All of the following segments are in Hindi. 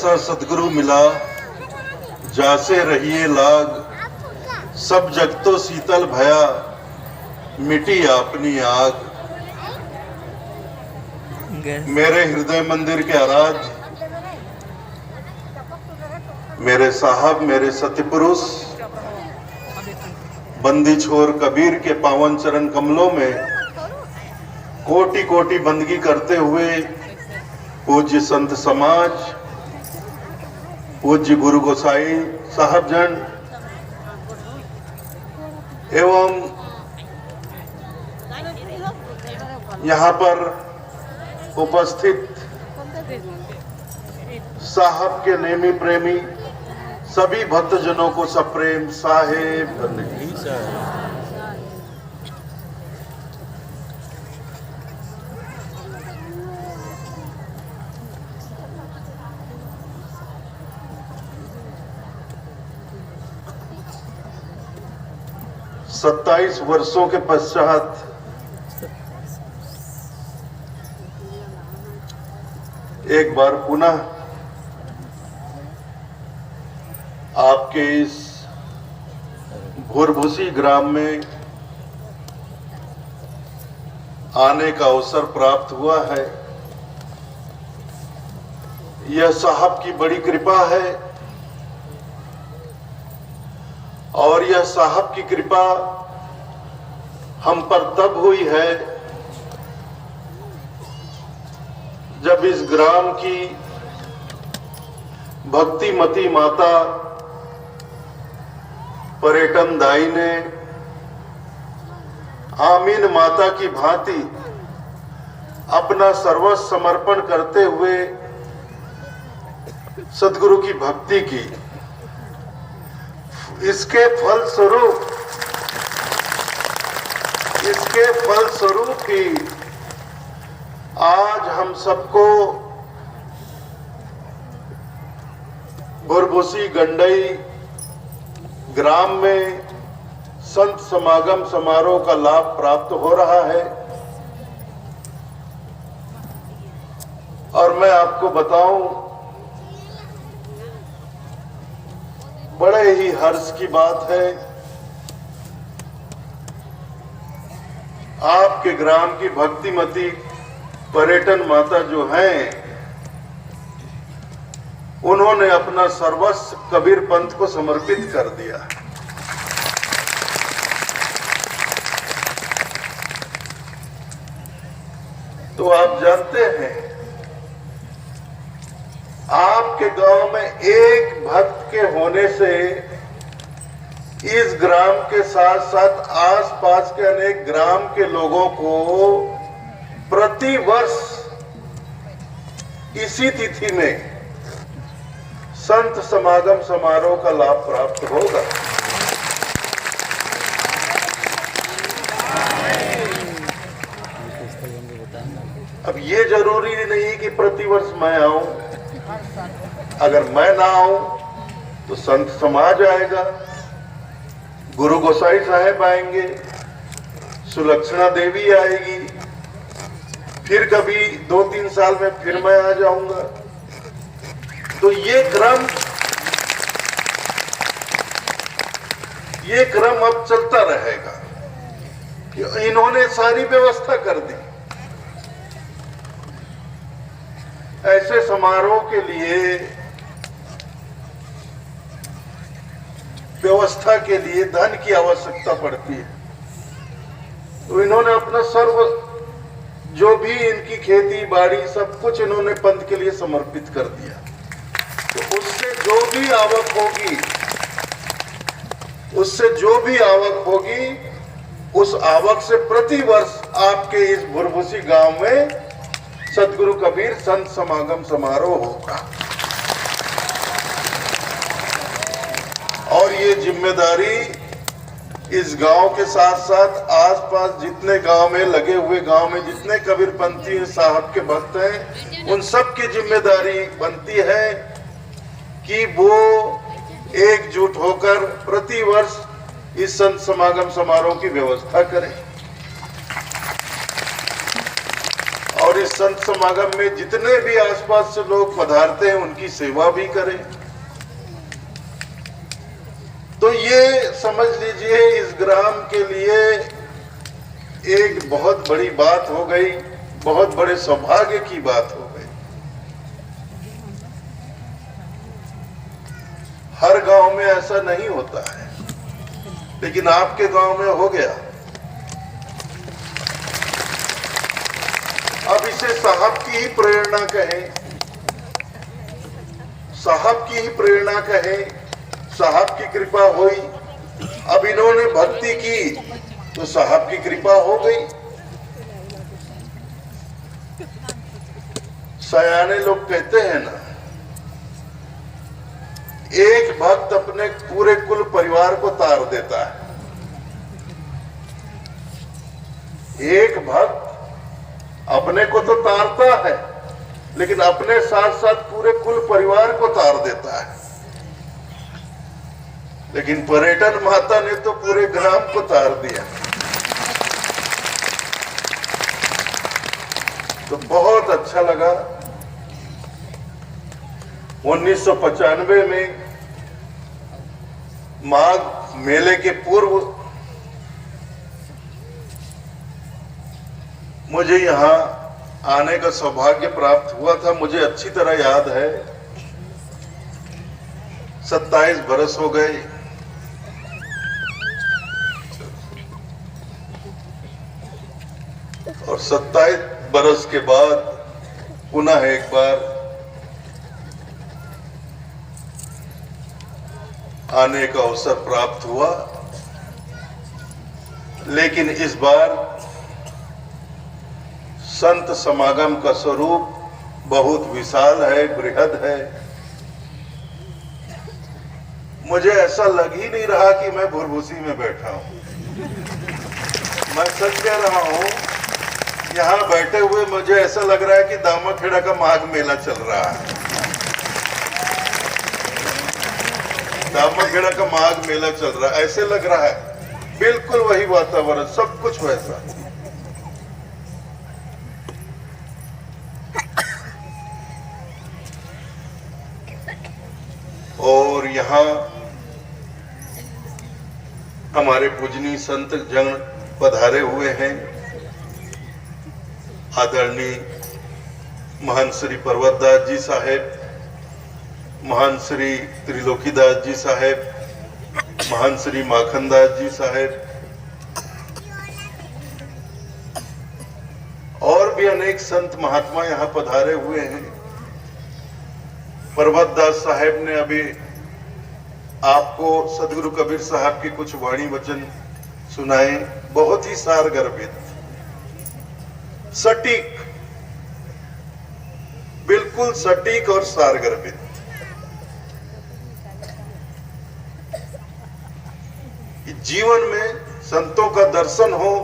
ऐसा सदगुरु मिला जासे रहिए लाग, सब जग तो शीतल भया मिटी अपनी आग। मेरे हृदय मंदिर के आराध्य मेरे साहब, मेरे सत्यपुरुष बंदी छोर कबीर के पावन चरण कमलों में कोटि कोटि बंदगी करते हुए पूज्य संत समाज, पूज्य गुरु गोसाई साहब जन एवं यहाँ पर उपस्थित साहब के नेमी प्रेमी सभी भक्तजनों को सप्रेम साहेब बंदगी। 27 वर्षों के पश्चात एक बार पुनः आपके इस भुरभुसी ग्राम में आने का अवसर प्राप्त हुआ है। यह साहब की बड़ी कृपा है और यह साहब की कृपा हम पर तब हुई है जब इस ग्राम की भक्तिमती माता पर्यटन दाई ने आमीन माता की भांति अपना सर्वस्व समर्पण करते हुए सद्गुरु की भक्ति की। इसके फलस्वरूप ही आज हम सबको भुरभुसी गंडई ग्राम में संत समागम समारोह का लाभ प्राप्त हो रहा है। और मैं आपको बताऊं, बड़े ही हर्ष की बात है, आपके ग्राम की भक्तिमती पर्यटन माता जो हैं, उन्होंने अपना सर्वस्व कबीर पंथ को समर्पित कर दिया। तो आप जानते हैं, आपके गांव में एक भक्त के होने से इस ग्राम के साथ साथ आसपास के अनेक ग्राम के लोगों को प्रति वर्ष इसी तिथि में संत समागम समारोह का लाभ प्राप्त होगा। अब ये जरूरी नहीं कि प्रतिवर्ष मैं आऊं। अगर मैं ना आऊं तो संत समाज आएगा, गुरु गोसाई साहेब आएंगे, सुलक्षणा देवी आएगी, फिर कभी 2-3 साल में फिर मैं आ जाऊंगा। तो ये क्रम अब चलता रहेगा कि इन्होंने सारी व्यवस्था कर दी। ऐसे समारोह के लिए व्यवस्था के लिए धन की आवश्यकता पड़ती है। तो इन्होंने अपना सर्व जो भी इनकी खेती बाड़ी सब कुछ इन्होंने पंथ के लिए समर्पित कर दिया। तो उससे जो भी आवक होगी उस आवक से प्रति वर्ष आपके इस भुरभुसी गांव में सद्गुरु कबीर संत समागम समारोह होगा। और ये जिम्मेदारी इस गांव के साथ साथ आसपास जितने गांव में लगे हुए गांव में जितने कबीरपंथी साहब के भक्त हैं, उन सब की जिम्मेदारी बनती है कि वो एकजुट होकर प्रति वर्ष इस संत समागम समारोह की व्यवस्था करें। और इस संत समागम में जितने भी आसपास से लोग पधारते हैं उनकी सेवा भी करें। तो ये समझ लीजिए इस ग्राम के लिए एक बहुत बड़ी बात हो गई, बहुत बड़े सौभाग्य की बात हो गई। हर गांव में ऐसा नहीं होता है, लेकिन आपके गांव में हो गया। अब इसे साहब की ही प्रेरणा कहें, साहब की ही प्रेरणा कहें, साहब की कृपा हुई। अब इन्होंने भक्ति की तो साहब की कृपा हो गई। सयाने लोग कहते हैं ना, एक भक्त अपने पूरे कुल परिवार को तार देता है। एक भक्त अपने को तो तारता है, लेकिन अपने साथ साथ पूरे कुल परिवार को तार देता है। लेकिन पर्यटन माता ने तो पूरे ग्राम को तार दिया। तो बहुत अच्छा लगा। 1995 में माघ मेले के पूर्व मुझे यहाँ आने का सौभाग्य प्राप्त हुआ था। मुझे अच्छी तरह याद है, 27 बरस हो गए। और 27 बरस के बाद पुनः एक बार आने का अवसर प्राप्त हुआ। लेकिन इस बार संत समागम का स्वरूप बहुत विशाल है, बृहद है। मुझे ऐसा लग ही नहीं रहा कि मैं भुरभुसी में बैठा हूं। मैं सच कह रहा हूं, यहाँ बैठे हुए मुझे ऐसा लग रहा है कि दामाखेड़ा का माघ मेला चल रहा है। दामाखेड़ा का माघ मेला चल रहा है, ऐसे लग रहा है। बिल्कुल वही वातावरण, सब कुछ वैसा। और यहाँ हमारे पूजनीय संत जन पधारे हुए हैं। आदरणीय महान श्री पर्वतदास जी साहेब, महान श्री त्रिलोकीदास जी साहेब, महान श्री माखनदास जी साहेब और भी अनेक संत महात्मा यहाँ पधारे हुए हैं। पर्वतदास साहेब ने अभी आपको सदगुरु कबीर साहब की कुछ वाणी वचन सुनाए, बहुत ही सारगर्भित, सटीक, बिल्कुल सटीक और सारगर्भित। जीवन में संतों का दर्शन हो,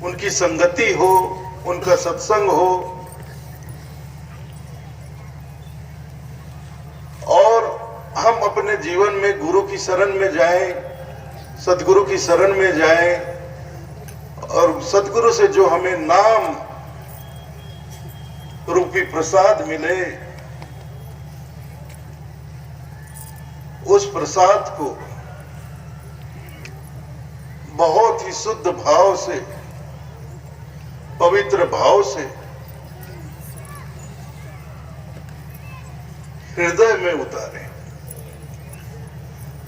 उनकी संगति हो, उनका सत्संग हो और हम अपने जीवन में गुरु की शरण में जाएं, सदगुरु की शरण में जाएं और सदगुरु से जो हमें नाम रूपी प्रसाद मिले, उस प्रसाद को बहुत ही शुद्ध भाव से, पवित्र भाव से हृदय में उतारें।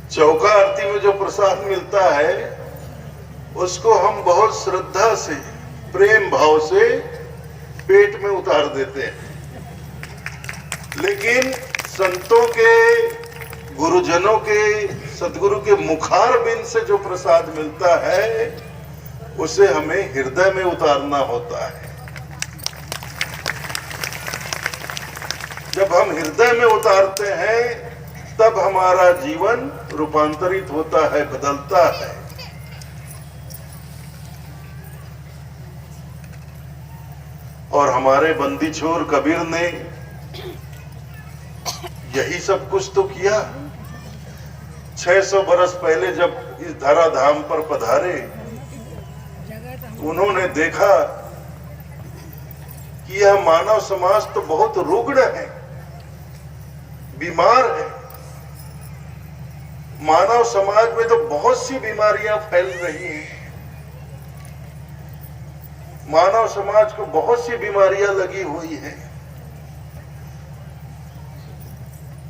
चौका आरती में जो प्रसाद मिलता है उसको हम बहुत श्रद्धा से, प्रेम भाव से पेट में उतार देते हैं। लेकिन संतों के, गुरुजनों के, सदगुरु के मुखार बिंद से जो प्रसाद मिलता है उसे हमें हृदय में उतारना होता है। जब हम हृदय में उतारते हैं तब हमारा जीवन रूपांतरित होता है, बदलता है। और हमारे बंदी छोर कबीर ने यही सब कुछ तो किया। 600 बरस पहले जब इस धराधाम पर पधारे उन्होंने देखा कि यह मानव समाज तो बहुत रुग्ण है, बीमार है। मानव समाज में तो बहुत सी बीमारियां फैल रही हैं। मानव समाज को बहुत सी बीमारियां लगी हुई है।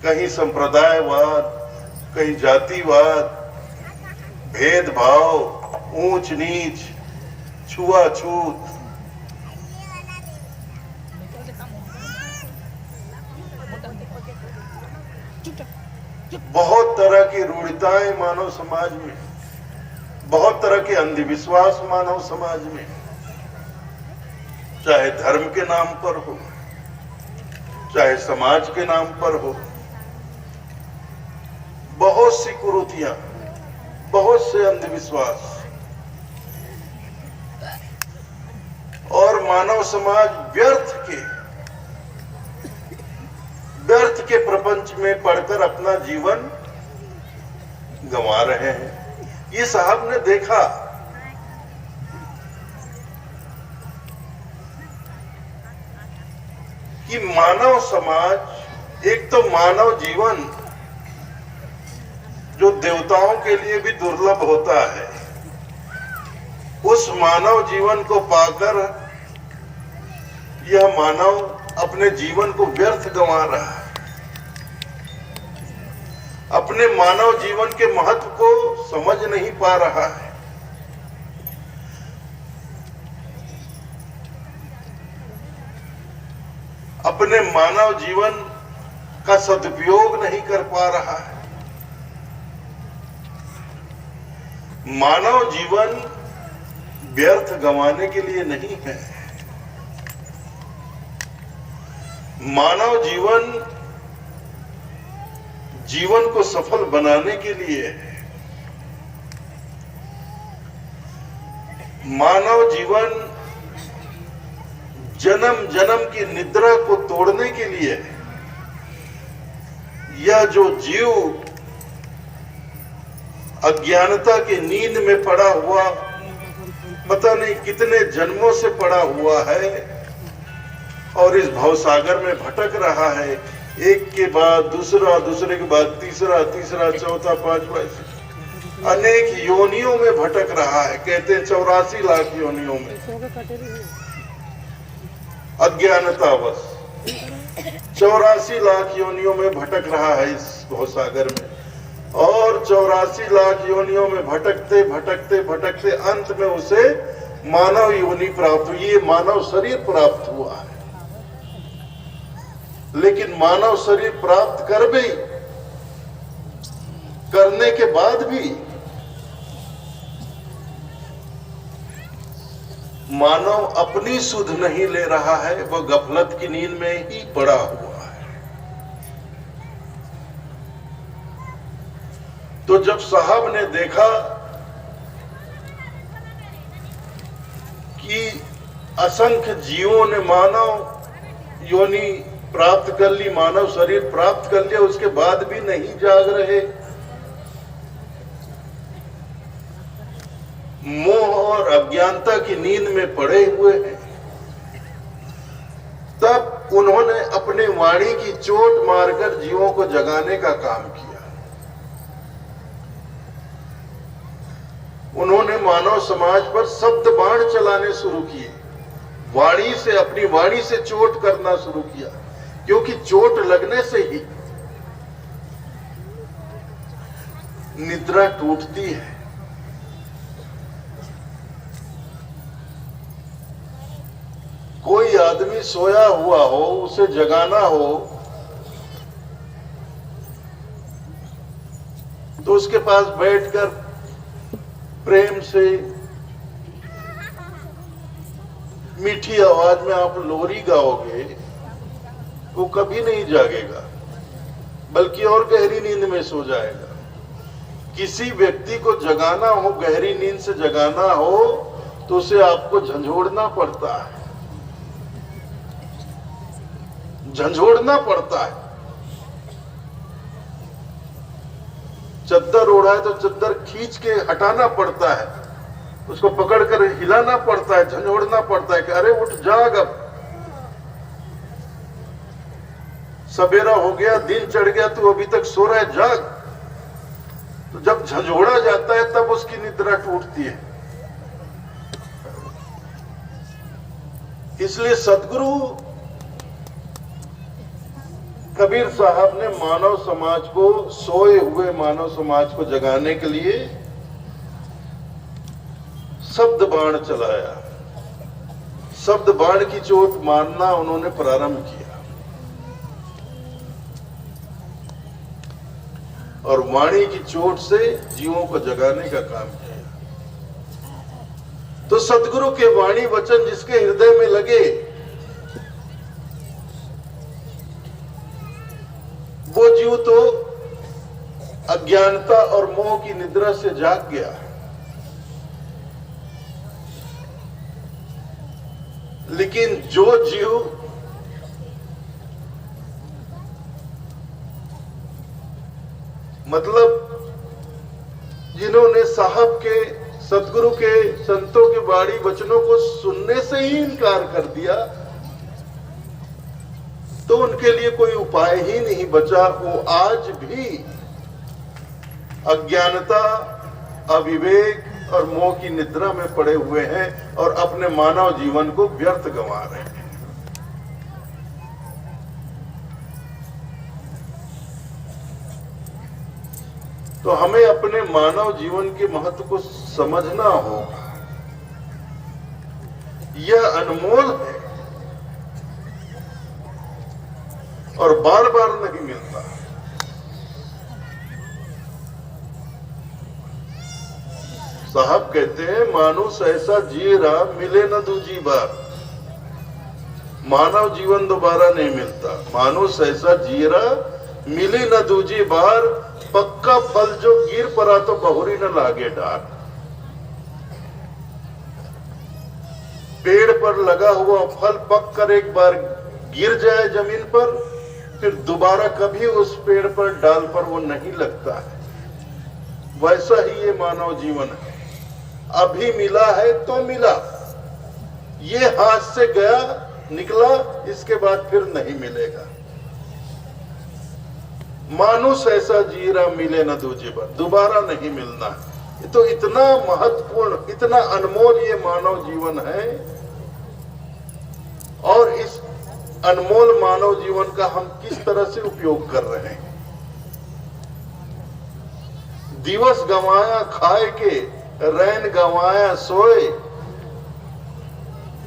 कहीं संप्रदायवाद, कहीं जातिवाद, भेदभाव, ऊंच नीच, छुआछूत, बहुत तरह की रूढ़िताएं मानव समाज में, बहुत तरह के अंधविश्वास मानव समाज में, चाहे धर्म के नाम पर हो, चाहे समाज के नाम पर हो। बहुत सी कुरीतियां, बहुत से अंधविश्वास, और मानव समाज व्यर्थ के प्रपंच में पड़कर अपना जीवन गंवा रहे हैं। ये साहब ने देखा कि मानव समाज, एक तो मानव जीवन जो देवताओं के लिए भी दुर्लभ होता है, उस मानव जीवन को पाकर यह मानव अपने जीवन को व्यर्थ गंवा रहा है। अपने मानव जीवन के महत्व को समझ नहीं पा रहा है। अपने मानव जीवन का सदुपयोग नहीं कर पा रहा है। मानव जीवन व्यर्थ गंवाने के लिए नहीं है। मानव जीवन जीवन को सफल बनाने के लिए है। मानव जीवन जन्म जन्म की निद्रा को तोड़ने के लिए है। यह जो जीव अज्ञानता की नींद में पड़ा हुआ, पता नहीं कितने जन्मों से पड़ा हुआ है और इस भवसागर में भटक रहा है, एक के बाद दूसरा, दूसरे के बाद तीसरा, तीसरा चौथा, पांचवा, अनेक योनियों में भटक रहा है। कहते हैं 84 लाख योनियों में अज्ञानतावश 84 लाख योनियों में भटक रहा है इस भवसागर में। और 84 लाख योनियों में भटकते भटकते भटकते अंत में उसे मानव योनि प्राप्त हुई, ये मानव शरीर प्राप्त हुआ है। लेकिन मानव शरीर प्राप्त करने के बाद भी मानव अपनी सुध नहीं ले रहा है, वह गफलत की नींद में ही पड़ा हुआ है। तो जब साहब ने देखा कि असंख्य जीवों ने मानव योनि प्राप्त कर ली, मानव शरीर प्राप्त कर लिया, उसके बाद भी नहीं जाग रहे, मोह और अज्ञानता की नींद में पड़े हुए हैं, तब उन्होंने अपने वाणी की चोट मारकर जीवों को जगाने का काम किया। उन्होंने मानव समाज पर शब्द बाण चलाने शुरू किए, वाणी से, अपनी वाणी से चोट करना शुरू किया, क्योंकि चोट लगने से ही निद्रा टूटती है। कोई आदमी सोया हुआ हो, उसे जगाना हो तो उसके पास बैठकर प्रेम से मीठी आवाज में आप लोरी गाओगे, वो कभी नहीं जागेगा, बल्कि और गहरी नींद में सो जाएगा। किसी व्यक्ति को जगाना हो, गहरी नींद से जगाना हो, तो उसे आपको झंझोड़ना पड़ता है, झंझोड़ना पड़ता है। चद्दर ओढ़ा है तो चद्दर खींच के हटाना पड़ता है, उसको पकड़कर हिलाना पड़ता है, झंझोड़ना पड़ता है कि अरे उठ जाग, अब सवेरा हो गया, दिन चढ़ गया, तू अभी तक सो रहा है, जाग। तो जब झंझोड़ा जाता है तब उसकी निद्रा टूटती है। इसलिए सदगुरु कबीर साहब ने मानव समाज को, सोए हुए मानव समाज को जगाने के लिए शब्द बाण चलाया। शब्द बाण की चोट मारना उन्होंने प्रारंभ किया और वाणी की चोट से जीवों को जगाने का काम किया। तो सदगुरु के वाणी वचन जिसके हृदय में लगे वो जीव तो अज्ञानता और मोह की निद्रा से जाग गया। लेकिन जो जीव मतलब जिन्होंने साहब के, सतगुरु के, संतों के वाणी वचनों को सुनने से ही इनकार कर दिया, तो उनके लिए कोई उपाय ही नहीं बचा। वो आज भी अज्ञानता, अविवेक और मोह की निद्रा में पड़े हुए हैं और अपने मानव जीवन को व्यर्थ गंवा रहे हैं। तो हमें अपने मानव जीवन के महत्व को समझना होगा। यह अनमोल है और बार बार नहीं मिलता। साहब कहते हैं मानुष ऐसा जिए रहा मिले न दूजी बार। मानव जीवन दोबारा नहीं मिलता। मानुष ऐसा जिए रहा मिली न दूजी बार, पक्का फल जो गिर पड़ा तो बहुरी न लागे डार। पेड़ पर लगा हुआ फल पक कर एक बार गिर जाए जमीन पर, फिर दोबारा कभी उस पेड़ पर, डाल पर वो नहीं लगता है। वैसा ही ये मानव जीवन है। अभी मिला है तो मिला, ये हाथ से गया निकला, इसके बाद फिर नहीं मिलेगा। मानुष ऐसा जी रहा मिले न दूजी बार, दोबारा नहीं मिलना। ये तो इतना महत्वपूर्ण, इतना अनमोल ये मानव जीवन है। और इस अनमोल मानव जीवन का हम किस तरह से उपयोग कर रहे हैं। दिवस गंवाया खाए के, रैन गंवाया सोए,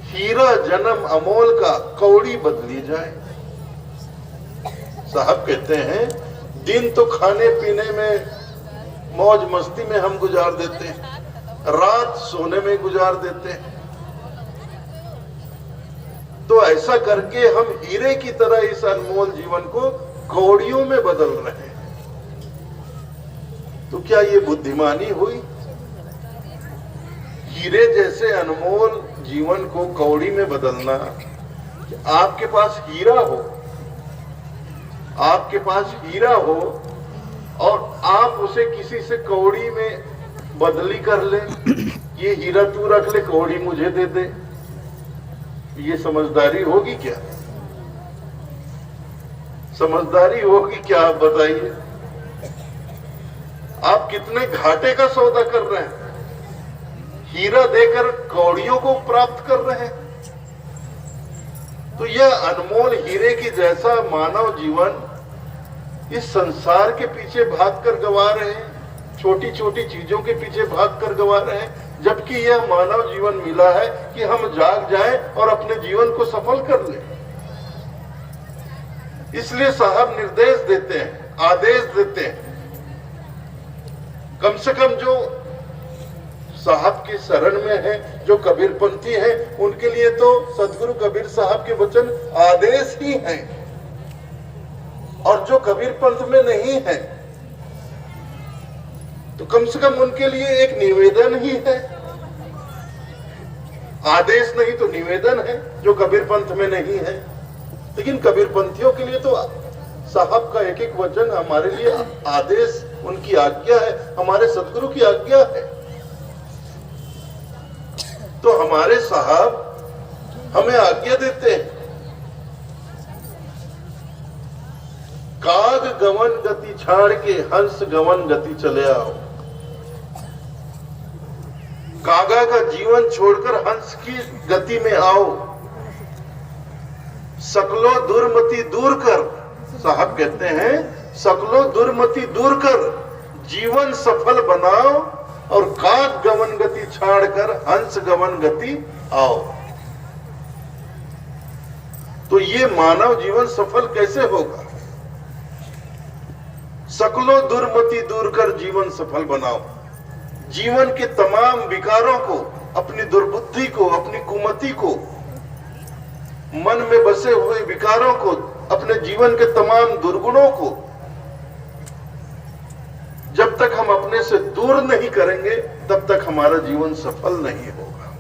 हीरा जन्म अमोल का कौड़ी बदली जाए। साहब कहते हैं दिन तो खाने पीने में, मौज मस्ती में हम गुजार देते हैं, रात सोने में गुजार देते हैं। तो ऐसा करके हम हीरे की तरह इस अनमोल जीवन को कौड़ियों में बदल रहे हैं। तो क्या ये बुद्धिमानी हुई? हीरे जैसे अनमोल जीवन को कौड़ी में बदलना। आपके पास हीरा हो, आपके पास हीरा हो और आप उसे किसी से कौड़ी में बदली कर ले, ये हीरा तू रख ले, कौड़ी मुझे दे दे, ये समझदारी होगी क्या? समझदारी होगी क्या? आप बताइए। आप कितने घाटे का सौदा कर रहे हैं। हीरा देकर कौड़ियों को प्राप्त कर रहे हैं। तो यह अनमोल हीरे की जैसा मानव जीवन इस संसार के पीछे भागकर गंवा रहे हैं, छोटी छोटी चीजों के पीछे भागकर गंवा रहे हैं। जबकि यह मानव जीवन मिला है कि हम जाग जाएं और अपने जीवन को सफल कर लें। इसलिए साहब निर्देश देते हैं, आदेश देते हैं। कम से कम जो साहब की शरण में है, जो कबीरपंथी हैं, उनके लिए तो सदगुरु कबीर साहब के वचन आदेश ही हैं। और जो कबीर पंथ में नहीं है तो कम से कम उनके लिए एक निवेदन ही है। आदेश नहीं तो निवेदन है, जो कबीर पंथ में नहीं है। लेकिन कबीर पंथियों के लिए तो साहब का एक एक वचन हमारे लिए आदेश, उनकी आज्ञा है, हमारे सदगुरु की आज्ञा है। तो हमारे साहब हमें आज्ञा देते हैं, काग गमन गति छाड़ के हंस गमन गति चले आओ। कागा का जीवन छोड़कर हंस की गति में आओ। सकलो दुर्मति दूर कर, साहब कहते हैं सकलो दुर्मति दूर कर, जीवन सफल बनाओ और काग गमन गति छाड़कर हंस गमन गति आओ। तो ये मानव जीवन सफल कैसे होगा? सकलो दुर्मति दूर कर जीवन सफल बनाओ। जीवन के तमाम विकारों को, अपनी दुर्बुद्धि को, अपनी कुमति को, मन में बसे हुए विकारों को, अपने जीवन के तमाम दुर्गुणों को जब तक हम अपने से दूर नहीं करेंगे तब तक हमारा जीवन सफल नहीं होगा।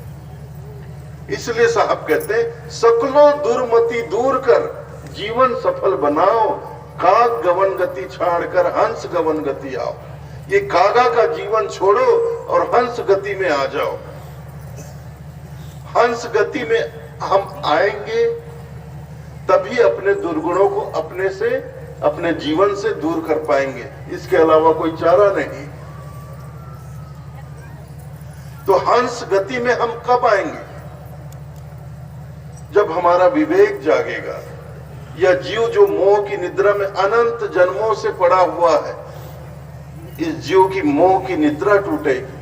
इसलिए साहब कहते हैं सकलो दुर्मति दूर कर जीवन सफल बनाओ, काग गमन गति छाड़कर हंस गमन गति आओ। ये कागा का जीवन छोड़ो और हंस गति में आ जाओ। हंस गति में हम आएंगे तभी अपने दुर्गुणों को अपने से, अपने जीवन से दूर कर पाएंगे। इसके अलावा कोई चारा नहीं। तो हंस गति में हम कब आएंगे? जब हमारा विवेक जागेगा। यह जीव जो मोह की निद्रा में अनंत जन्मों से पड़ा हुआ है, इस जीव की मोह की निद्रा टूटेगी,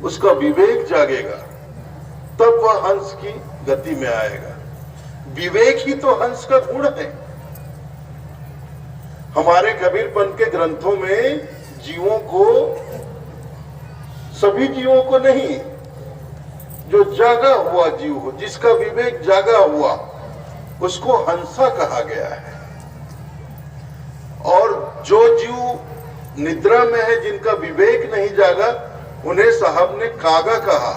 उसका विवेक जागेगा, तब वह हंस की गति में आएगा। विवेक ही तो हंस का गुण है। हमारे कबीरपंथ के ग्रंथों में जीवों को, सभी जीवों को नहीं, जो जागा हुआ जीव हो, जिसका विवेक जागा हुआ, उसको हंसा कहा गया है। और जो जीव निद्रा में है, जिनका विवेक नहीं जागा, उन्हें साहब ने कागा कहा।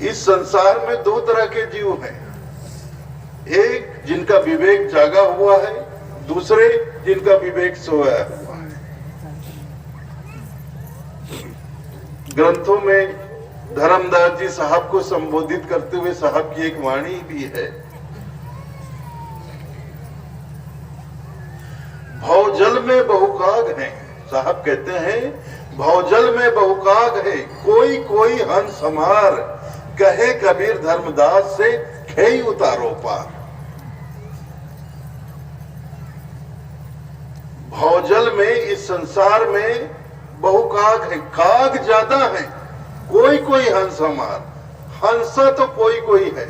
इस संसार में दो तरह के जीव हैं, एक जिनका विवेक जागा हुआ है, दूसरे जिनका विवेक सोया हुआ है। ग्रंथों में धर्मदास जी साहब को संबोधित करते हुए साहब की एक वाणी भी है, भवजल में बहुकाग है। साहब कहते हैं भवजल में बहुकाग है, कोई कोई हंस हमार, कहे कबीर धर्मदास से खेई उतारो पार। भवजल में, इस संसार में बहुकाग है, काग ज्यादा है, कोई कोई हंस हमार। हंसा तो कोई कोई है,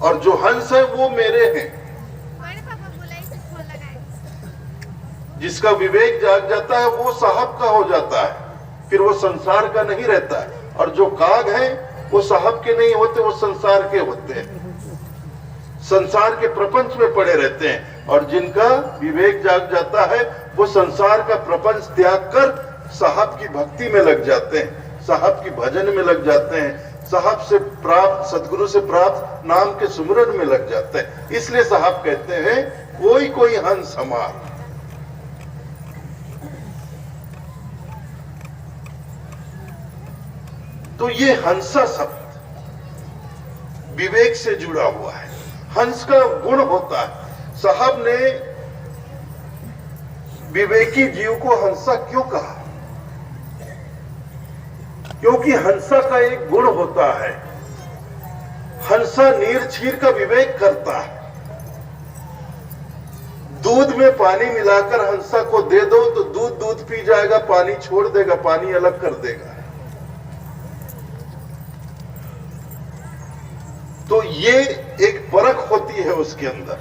और जो हंस है वो मेरे हैं। जिसका विवेक जाग जाता है वो साहब का हो जाता है, फिर वो संसार का नहीं रहता है। और जो काग है वो साहब के नहीं होते, वो संसार के होते हैं, संसार के प्रपंच में पड़े रहते हैं। और जिनका विवेक जाग जाता है वो संसार का प्रपंच त्याग कर साहब की भक्ति में लग जाते हैं, साहब की भजन में लग जाते हैं, साहब से प्राप्त, सदगुरु से प्राप्त नाम के सुमरन में लग जाते हैं। इसलिए साहब कहते हैं कोई कोई हंस हमार। तो ये हंसा शब्द विवेक से जुड़ा हुआ है, हंस का गुण होता है। साहब ने विवेकी जीव को हंसा क्यों कहा? क्योंकि हंसा का एक गुण होता है, हंसा नीर छीर का विवेक करता है। दूध में पानी मिलाकर हंसा को दे दो तो दूध दूध पी जाएगा, पानी छोड़ देगा, पानी अलग कर देगा। तो ये एक परख होती है उसके अंदर,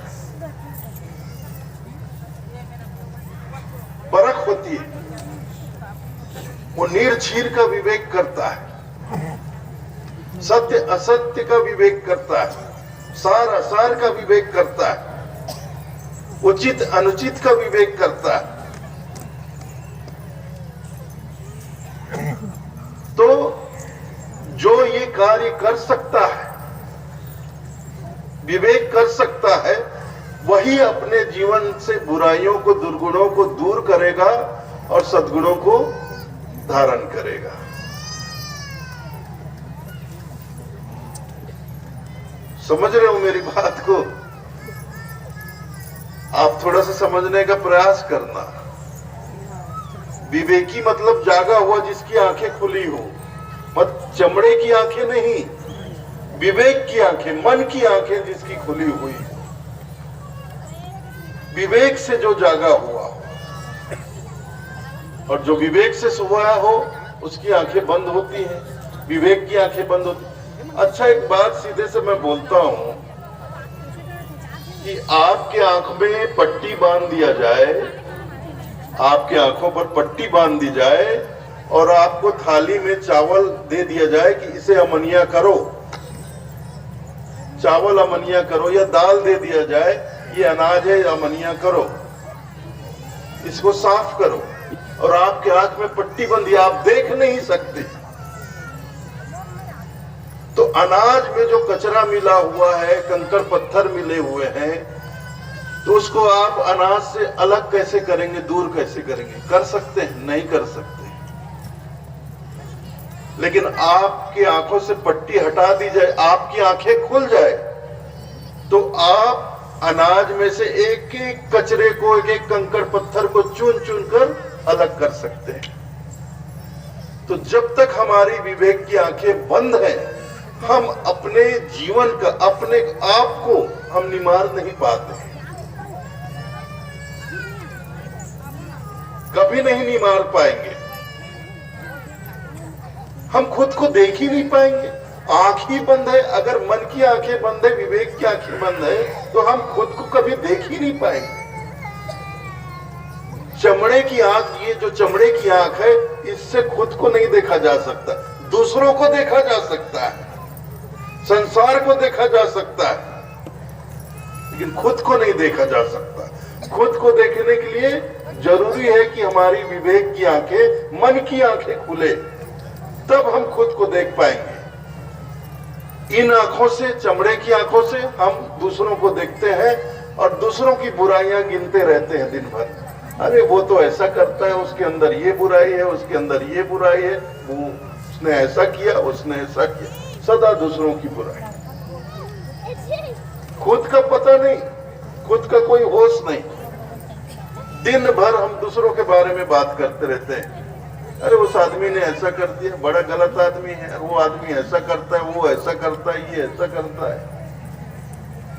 परख होती है। वो नीर छीर का विवेक करता है, सत्य असत्य का विवेक करता है, सार असार का विवेक करता है, उचित अनुचित का विवेक करता है। तो जो ये कार्य कर सकता है, विवेक कर सकता है, वही अपने जीवन से बुराइयों को, दुर्गुणों को दूर करेगा और सद्गुणों को धारण करेगा। समझ रहे हो मेरी बात को? आप थोड़ा सा समझने का प्रयास करना। विवेकी मतलब जागा हुआ, जिसकी आंखें खुली हो, मत चमड़े की आंखें नहीं, विवेक की आंखें, मन की आंखें जिसकी खुली हुई, विवेक से जो जागा हुआ हो। और जो विवेक से सोया हो उसकी आंखें बंद होती हैं, विवेक की आंखें बंद होती। अच्छा, एक बात सीधे से मैं बोलता हूं कि आपके आंख में पट्टी बांध दिया जाए, आपके आंखों पर पट्टी बांध दी जाए और आपको थाली में चावल दे दिया जाए कि इसे अमनिया करो, चावल अमनिया करो, या दाल दे दिया जाए, ये अनाज है अमनिया करो, इसको साफ करो, और आपके आंख में पट्टी बंधी, आप देख नहीं सकते। तो अनाज में जो कचरा मिला हुआ है, कंकड़ पत्थर मिले हुए हैं, तो उसको आप अनाज से अलग कैसे करेंगे, दूर कैसे करेंगे? कर सकते हैं? नहीं कर सकते। लेकिन आपकी आंखों से पट्टी हटा दी जाए, आपकी आंखें खुल जाए, तो आप अनाज में से एक एक कचरे को, एक एक कंकड़ पत्थर को चुन चुन कर अलग कर सकते हैं। तो जब तक हमारी विवेक की आंखें बंद हैं, हम अपने जीवन का, अपने आप को हम निमार नहीं पाते, कभी नहीं निमार पाएंगे। हम खुद को देख ही नहीं पाएंगे, आंख ही बंद है। अगर मन की आंखें बंद है, विवेक की आंखें बंद है, तो हम खुद को कभी देख ही नहीं पाएंगे। चमड़े की आंख, ये जो चमड़े की आंख है, इससे खुद को नहीं देखा जा सकता, दूसरों को देखा जा सकता है, संसार को देखा जा सकता है, लेकिन खुद को नहीं देखा जा सकता। खुद को देखने के लिए जरूरी है कि हमारी विवेक की आंखें, मन की आंखें खुले, तब हम खुद को देख पाएंगे। इन आंखों से, चमड़े की आंखों से हम दूसरों को देखते हैं और दूसरों की बुराइयां गिनते रहते हैं दिन भर। अरे वो तो ऐसा करता है, उसके अंदर ये बुराई है, उसके अंदर ये बुराई है, वो उसने ऐसा किया, उसने ऐसा किया, सदा दूसरों की बुराई। खुद का पता नहीं, खुद का कोई होश नहीं। दिन भर हम दूसरों के बारे में बात करते रहते हैं। अरे उस आदमी ने ऐसा कर दिया, बड़ा गलत आदमी है, वो आदमी ऐसा करता है, वो ऐसा करता है, ये ऐसा करता है।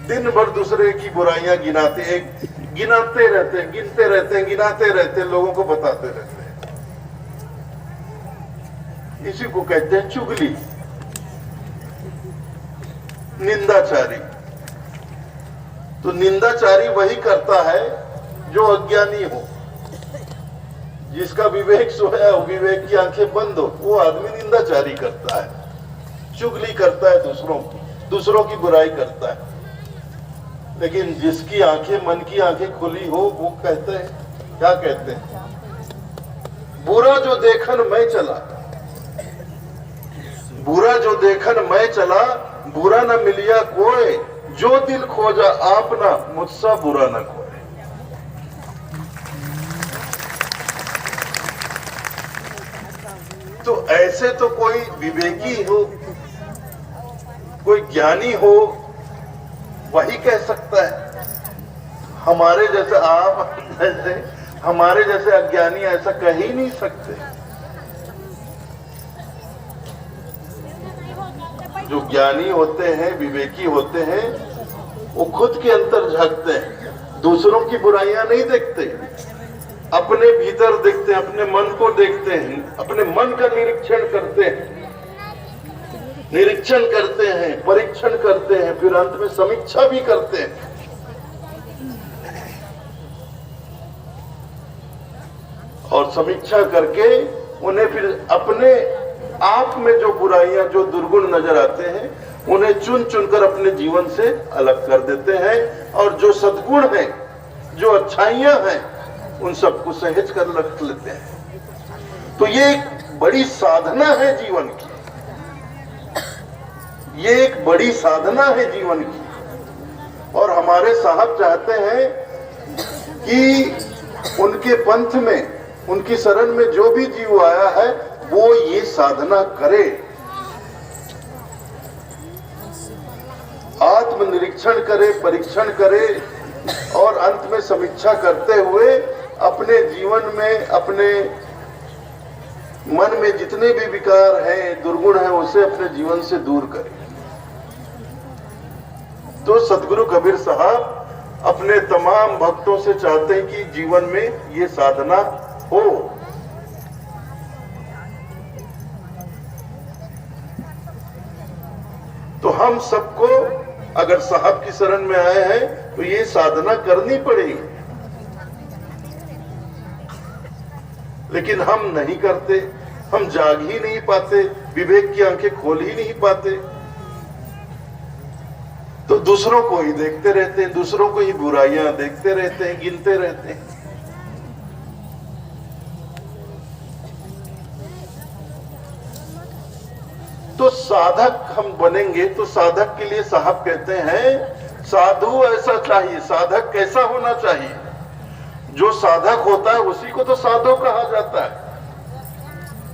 दिन भर दूसरे की बुराइयां गिनाते रहते हैं, गिनते रहते हैं, गिनाते रहते हैं, लोगों को बताते रहते हैं। इसी को कहते हैं चुगली, निंदाचारी। तो निंदाचारी वही करता है जो अज्ञानी हो, जिसका विवेक सोया हो, विवेक की आंखें बंद हो, वो आदमी निंदाचारी करता है, चुगली करता है, दूसरों की बुराई करता है। लेकिन जिसकी आंखें, मन की आंखें खुली हो, वो कहते हैं, क्या कहते हैं? बुरा जो देखन मैं चला, बुरा जो देखन मैं चला, बुरा न मिलिया कोई, जो दिल खोजा आपना, मुझसा बुरा न खोए। तो ऐसे तो कोई विवेकी हो, कोई ज्ञानी हो, वही कह सकता है। हमारे जैसे, आप जैसे, हमारे जैसे अज्ञानी ऐसा कह ही नहीं सकते। जो ज्ञानी होते हैं, विवेकी होते हैं, वो खुद के अंतर झांकते हैं, दूसरों की बुराइयां नहीं देखते, अपने भीतर देखते हैं, अपने मन को देखते हैं, अपने मन का निरीक्षण करते हैं, परीक्षण करते हैं, फिर अंत में समीक्षा भी करते हैं। और समीक्षा करके उन्हें फिर अपने आप में जो बुराइयां, जो दुर्गुण नजर आते हैं, उन्हें चुन चुनकर अपने जीवन से अलग कर देते हैं, और जो सद्गुण है, जो अच्छाइयां हैं, उन सबको सहेज कर रख लेते हैं। तो ये एक बड़ी साधना है जीवन की, ये एक बड़ी साधना है जीवन की। और हमारे साहब चाहते हैं कि उनके पंथ में उनकी शरण में जो भी जीव आया है वो ये साधना करे, आत्मनिरीक्षण करे, परीक्षण करे और अंत में समीक्षा करते हुए अपने जीवन में, अपने मन में जितने भी विकार हैं, दुर्गुण हैं, उसे अपने जीवन से दूर करे। तो सदगुरु कबीर साहब अपने तमाम भक्तों से चाहते हैं कि जीवन में ये साधना हो। तो हम सबको अगर साहब की शरण में आए हैं तो ये साधना करनी पड़ेगी, लेकिन हम नहीं करते, हम जाग ही नहीं पाते, विवेक की आंखें खोल ही नहीं पाते, तो दूसरों को ही देखते रहते हैं, दूसरों को ही बुराइयां देखते रहते हैं, गिनते रहते हैं। तो साधक हम बनेंगे तो साधक के लिए साहब कहते हैं साधु ऐसा चाहिए। साधक कैसा होना चाहिए? जो साधक होता है उसी को तो साधु कहा जाता है।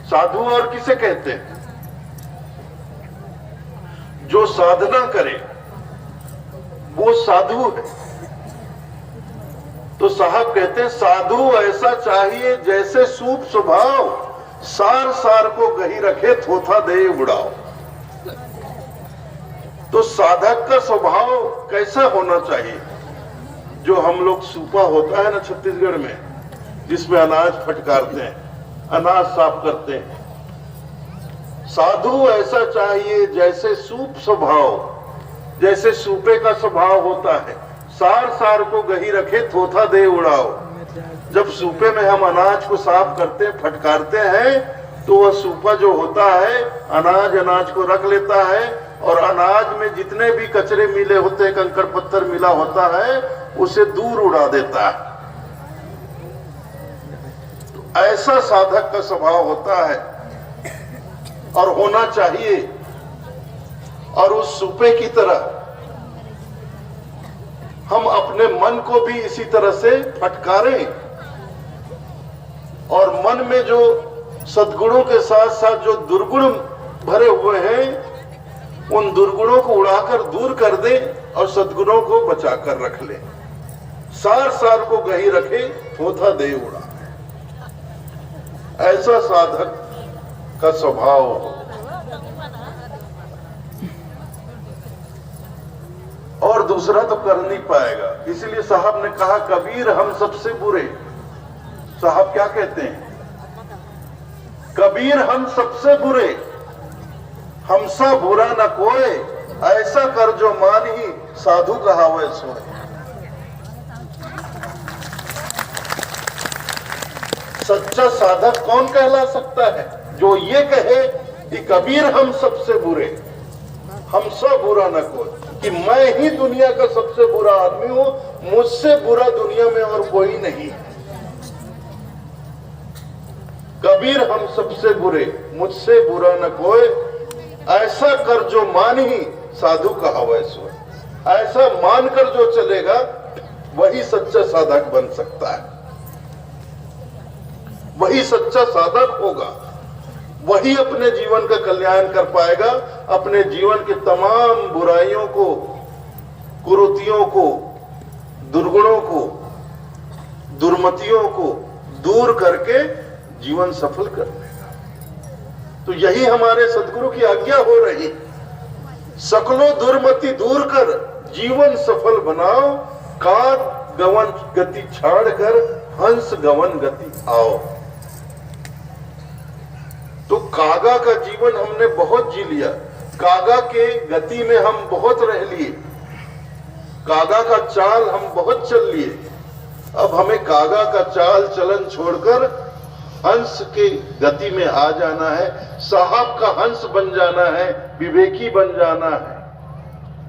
साधु और किसे कहते हैं? जो साधना करे वो साधु है। तो साहब कहते हैं साधु ऐसा चाहिए जैसे सूप स्वभाव, सार सार को गही रखे थोथा दे उड़ाओ। तो साधक का स्वभाव कैसा होना चाहिए? जो हम लोग सूपा होता है ना छत्तीसगढ़ में, जिसमें अनाज फटकारते हैं, अनाज साफ करते हैं, साधु ऐसा चाहिए जैसे सूप स्वभाव, जैसे सूपे का स्वभाव होता है, सार सार को गही रखे थोथा दे उड़ाओ। जब सूपे में हम अनाज को साफ करते हैं, फटकारते हैं, तो वह सूपा जो होता है अनाज को रख लेता है और अनाज में जितने भी कचरे मिले होते हैं, कंकड़ पत्थर मिला होता है, उसे दूर उड़ा देता है। तो ऐसा साधक का स्वभाव होता है और होना चाहिए। और उस सूपे की तरह हम अपने मन को भी इसी तरह से फटकारें और मन में जो सद्गुणों के साथ साथ जो दुर्गुण भरे हुए हैं उन दुर्गुणों को उड़ाकर दूर कर दे और सद्गुणों को बचाकर रख ले। सार सार को गही रखे थोथा दे उड़ा, ऐसा साधक का स्वभाव हो। और दूसरा तो कर नहीं पाएगा। इसलिए साहब ने कहा कबीर हम सबसे बुरे। साहब क्या कहते हैं? कबीर हम सबसे बुरे, हमसा बुरा न कोई, ऐसा कर जो मान ही साधु कहावे सोए। सच्चा साधक कौन कहला सकता है? जो ये कहे कि कबीर हम सबसे बुरे, हमसा बुरा न कोई, कि मैं ही दुनिया का सबसे बुरा आदमी हूं, मुझसे बुरा दुनिया में और कोई नहीं। कबीर हम सबसे बुरे, मुझसे बुरा न कोई, ऐसा कर जो मान ही साधु कहावे सोए। ऐसा मानकर जो चलेगा वही सच्चा साधक बन सकता है, वही सच्चा साधक होगा, वही अपने जीवन का कल्याण कर पाएगा। अपने जीवन के तमाम बुराइयों को, कुरीतियों को, दुर्गुणों को, दुर्मतियों को दूर करके जीवन सफल कर लेगा। तो यही हमारे सदगुरु की आज्ञा हो रही। सकलो दुर्मति दूर कर जीवन सफल बनाओ, काग गवन गति छाड़ कर हंस गवन गति आओ। तो कागा का जीवन हमने बहुत जी लिया, कागा के गति में हम बहुत रह लिए, कागा का चाल हम बहुत चल लिए। अब हमें कागा का चाल चलन छोड़कर हंस के गति में आ जाना है, साहब का हंस बन जाना है, विवेकी बन जाना है।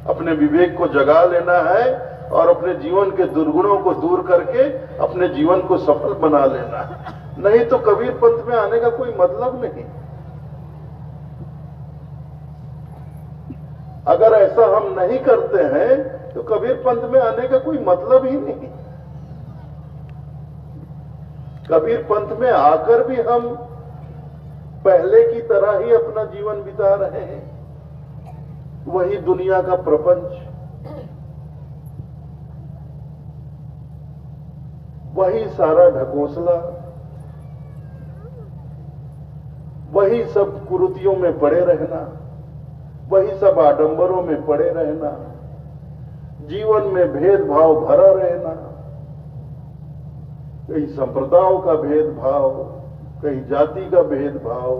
अपने विवेक को जगा लेना है और अपने जीवन के दुर्गुणों को दूर करके अपने जीवन को सफल बना लेना है। नहीं तो कबीर पंथ में आने का कोई मतलब नहीं। अगर ऐसा हम नहीं करते हैं तो कबीर पंथ में आने का कोई मतलब ही नहीं। कबीर पंथ में आकर भी हम पहले की तरह ही अपना जीवन बिता रहे हैं। वही दुनिया का प्रपंच, वही सारा ढकोसला, वही सब कुरीतियों में पड़े रहना, वही सब आडंबरों में पड़े रहना, जीवन में भेदभाव भरा रहना, कहीं संप्रदायों का भेदभाव, कहीं जाति का भेदभाव,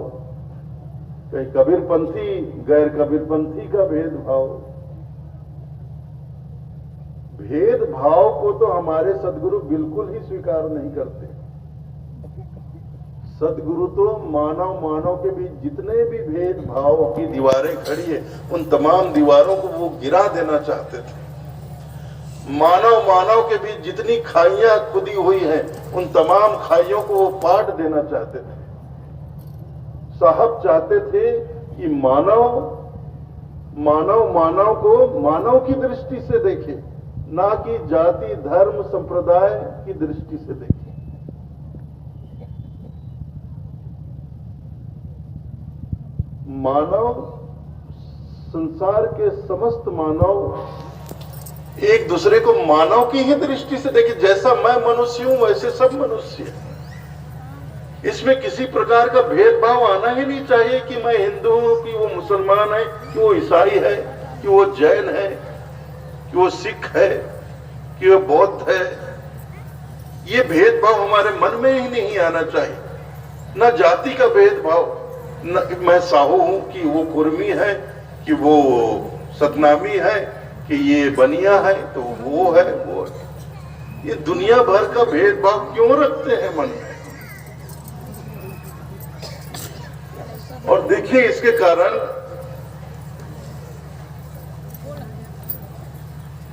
कहीं कबीरपंथी गैर कबीरपंथी का भेदभाव। भेदभाव को तो हमारे सदगुरु बिल्कुल ही स्वीकार नहीं करते। सदगुरु तो मानव के बीच जितने भी भेदभाव की दीवारें खड़ी है, उन तमाम दीवारों को वो गिरा देना चाहते थे। मानव के बीच जितनी खाइयां खुदी हुई हैं, उन तमाम खाइयों को वो पाट देना चाहते थे। साहब चाहते थे कि मानव को मानव की दृष्टि से देखे, ना कि जाति धर्म संप्रदाय की दृष्टि से देखे। मानव, संसार के समस्त मानव एक दूसरे को मानव की ही दृष्टि से देखे। जैसा मैं मनुष्य हूं वैसे सब मनुष्य हैं। इसमें किसी प्रकार का भेदभाव आना ही नहीं चाहिए कि मैं हिंदू हूं, कि वो मुसलमान है, कि वो ईसाई है, कि वो जैन है, कि वो सिख है, कि वो बौद्ध है। ये भेदभाव हमारे मन में ही नहीं आना चाहिए। न जाति का भेदभाव, न मैं साहू हूं कि वो कुर्मी है, कि वो सतनामी है, कि ये बनिया है, तो वो है वो है। ये दुनिया भर का भेदभाव क्यों रखते हैं मन में? और देखिए इसके कारण,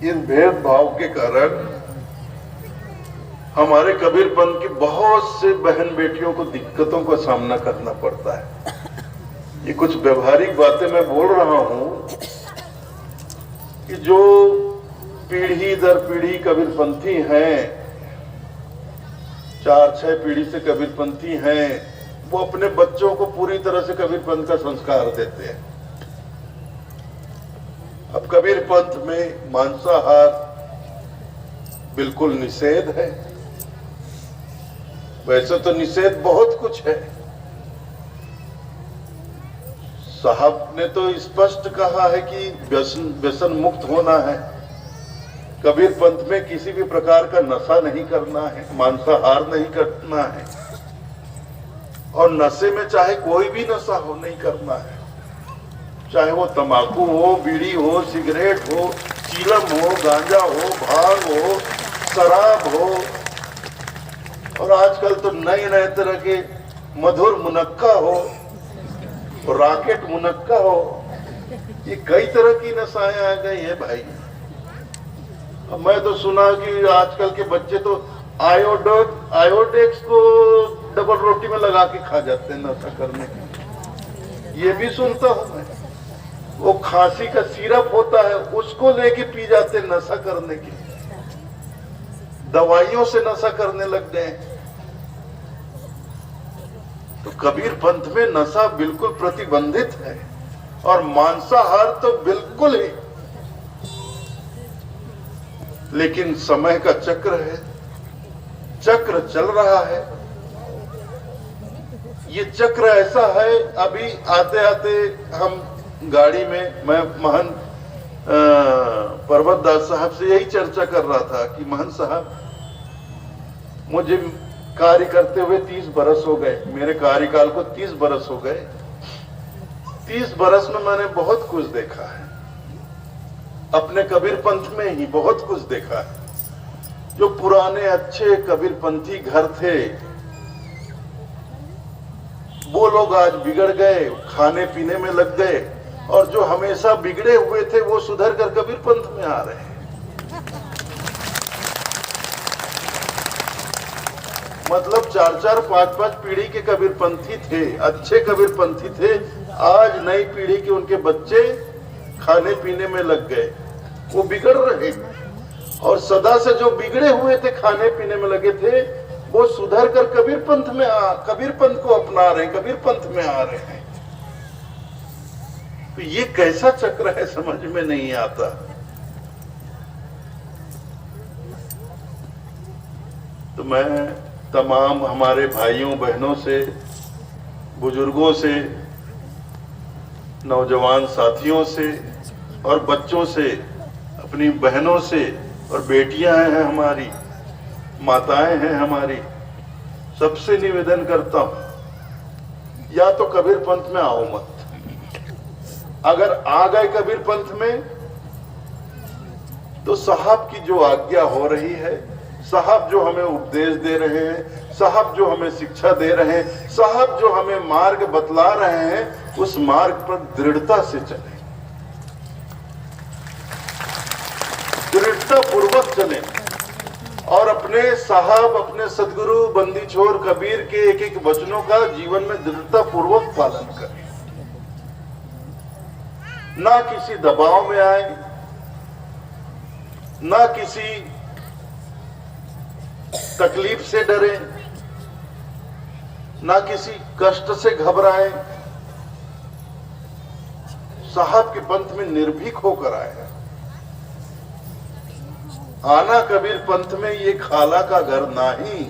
इन भेदभाव के कारण हमारे कबीरपंथ की बहुत से बहन बेटियों को दिक्कतों का सामना करना पड़ता है। ये कुछ व्यवहारिक बातें मैं बोल रहा हूं कि जो पीढ़ी दर पीढ़ी कबीरपंथी हैं, 4-6 पीढ़ी से कबीरपंथी हैं, वो अपने बच्चों को पूरी तरह से कबीरपंथ का संस्कार देते हैं। अब कबीरपंथ में मांसाहार बिल्कुल निषेध है। वैसे तो निषेध बहुत कुछ है। साहब ने तो स्पष्ट कहा है कि व्यसन मुक्त होना है। कबीरपंथ में किसी भी प्रकार का नशा नहीं करना है, मांसाहार नहीं करना है, और नशे में चाहे कोई भी नशा हो नहीं करना है। चाहे वो तंबाकू हो, बीड़ी हो, सिगरेट हो, चीलम हो, गांजा हो, भांग हो, शराब हो, और आजकल तो नए नए तरह के मधुर मुनक्का हो, रॉकेट मुनक्का हो। ये कई तरह की नशाएं आ गई है भाई। अब मैं तो सुना कि आजकल के बच्चे तो आयोडेक्स को डबल रोटी में लगा के खा जाते हैं नशा करने के। ये भी सुनता हूं मैं। वो खांसी का सिरप होता है, उसको लेके पी जाते नशा करने के। दवाइयों से नशा करने लग गए। तो कबीरपंथ में नशा बिल्कुल प्रतिबंधित है, और मांसाहार तो बिल्कुल ही। लेकिन समय का चक्र है, चक्र चल रहा है। ये चक्र ऐसा है, अभी आते आते हम गाड़ी में, मैं महंत पर्वत दास साहब से यही चर्चा कर रहा था कि महंत साहब, मुझे कार्य करते हुए 30 बरस हो गए। मेरे कार्यकाल को 30 बरस हो गए। 30 बरस में मैंने बहुत कुछ देखा है। अपने कबीरपंथ में ही बहुत कुछ देखा है। जो पुराने अच्छे कबीरपंथी घर थे, वो लोग आज बिगड़ गए, खाने पीने में लग गए, और जो हमेशा बिगड़े हुए थे वो सुधर कर कबीरपंथ में आ रहे हैं। मतलब 4-4, 5-5 पीढ़ी के कबीरपंथी थे, अच्छे कबीरपंथी थे। आज नई पीढ़ी के उनके बच्चे खाने पीने में लग गए, वो बिगड़ रहे। और सदा से जो बिगड़े हुए थे, खाने पीने में लगे थे, वो सुधर कर कबीर पंथ को अपना रहे हैं, कबीर पंथ में आ रहे हैं। तो ये कैसा चक्र है समझ में नहीं आता। तो मैं तमाम हमारे भाइयों बहनों से, बुजुर्गों से, नौजवान साथियों से और बच्चों से, अपनी बहनों से, और बेटियां हैं हमारी, माताएं हैं हमारी, सबसे निवेदन करता हूं, या तो कबीर पंथ में आओ मत। अगर आ गए कबीर पंथ में तो साहब की जो आज्ञा हो रही है, साहब जो हमें उपदेश दे रहे हैं, साहब जो हमें शिक्षा दे रहे हैं, साहब जो हमें मार्ग बतला रहे हैं, उस मार्ग पर दृढ़ता से चलें, दृढ़ता पूर्वक चलें और अपने साहब, अपने सदगुरु बंदी छोर कबीर के एक एक वचनों का जीवन में दृढ़ता पूर्वक पालन करें। ना किसी दबाव में आए, ना किसी तकलीफ से डरे, ना किसी कष्ट से घबराए। साहब के पंथ में निर्भीक होकर आए। आना कबीर पंथ में ये खाला का घर नहीं,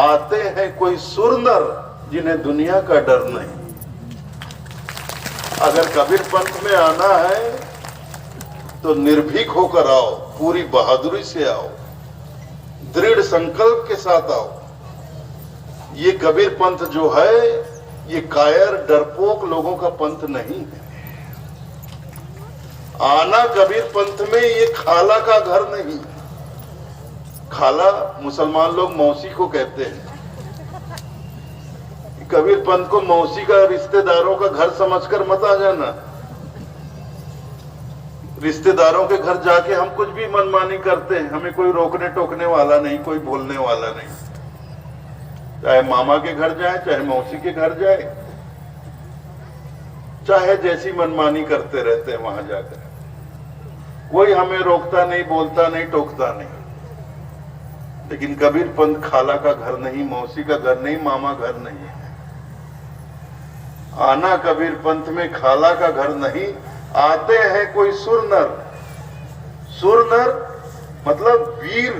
आते हैं कोई सुरनर जिन्हें दुनिया का डर नहीं। अगर कबीर पंथ में आना है तो निर्भीक होकर आओ, पूरी बहादुरी से आओ, दृढ़ संकल्प के साथ आओ। ये कबीर पंथ जो है ये कायर डरपोक लोगों का पंथ नहीं है। आना कबीर पंथ में ये खाला का घर नहीं। खाला मुसलमान लोग मौसी को कहते हैं। कबीर पंथ को मौसी का, रिश्तेदारों का घर समझकर मत आ जाना। रिश्तेदारों के घर जाके हम कुछ भी मनमानी करते हैं, हमें कोई रोकने टोकने वाला नहीं, कोई बोलने वाला नहीं। चाहे मामा के घर जाए, चाहे मौसी के घर जाए, चाहे जैसी मनमानी करते रहते हैं वहां जाकर, कोई हमें रोकता नहीं, बोलता नहीं, टोकता नहीं। लेकिन कबीर पंथ खाला का घर नहीं, मौसी का घर नहीं, मामा घर नहीं है। आना कबीर पंथ में खाला का घर नहीं, आते हैं कोई सुरनर। सुरनर मतलब वीर,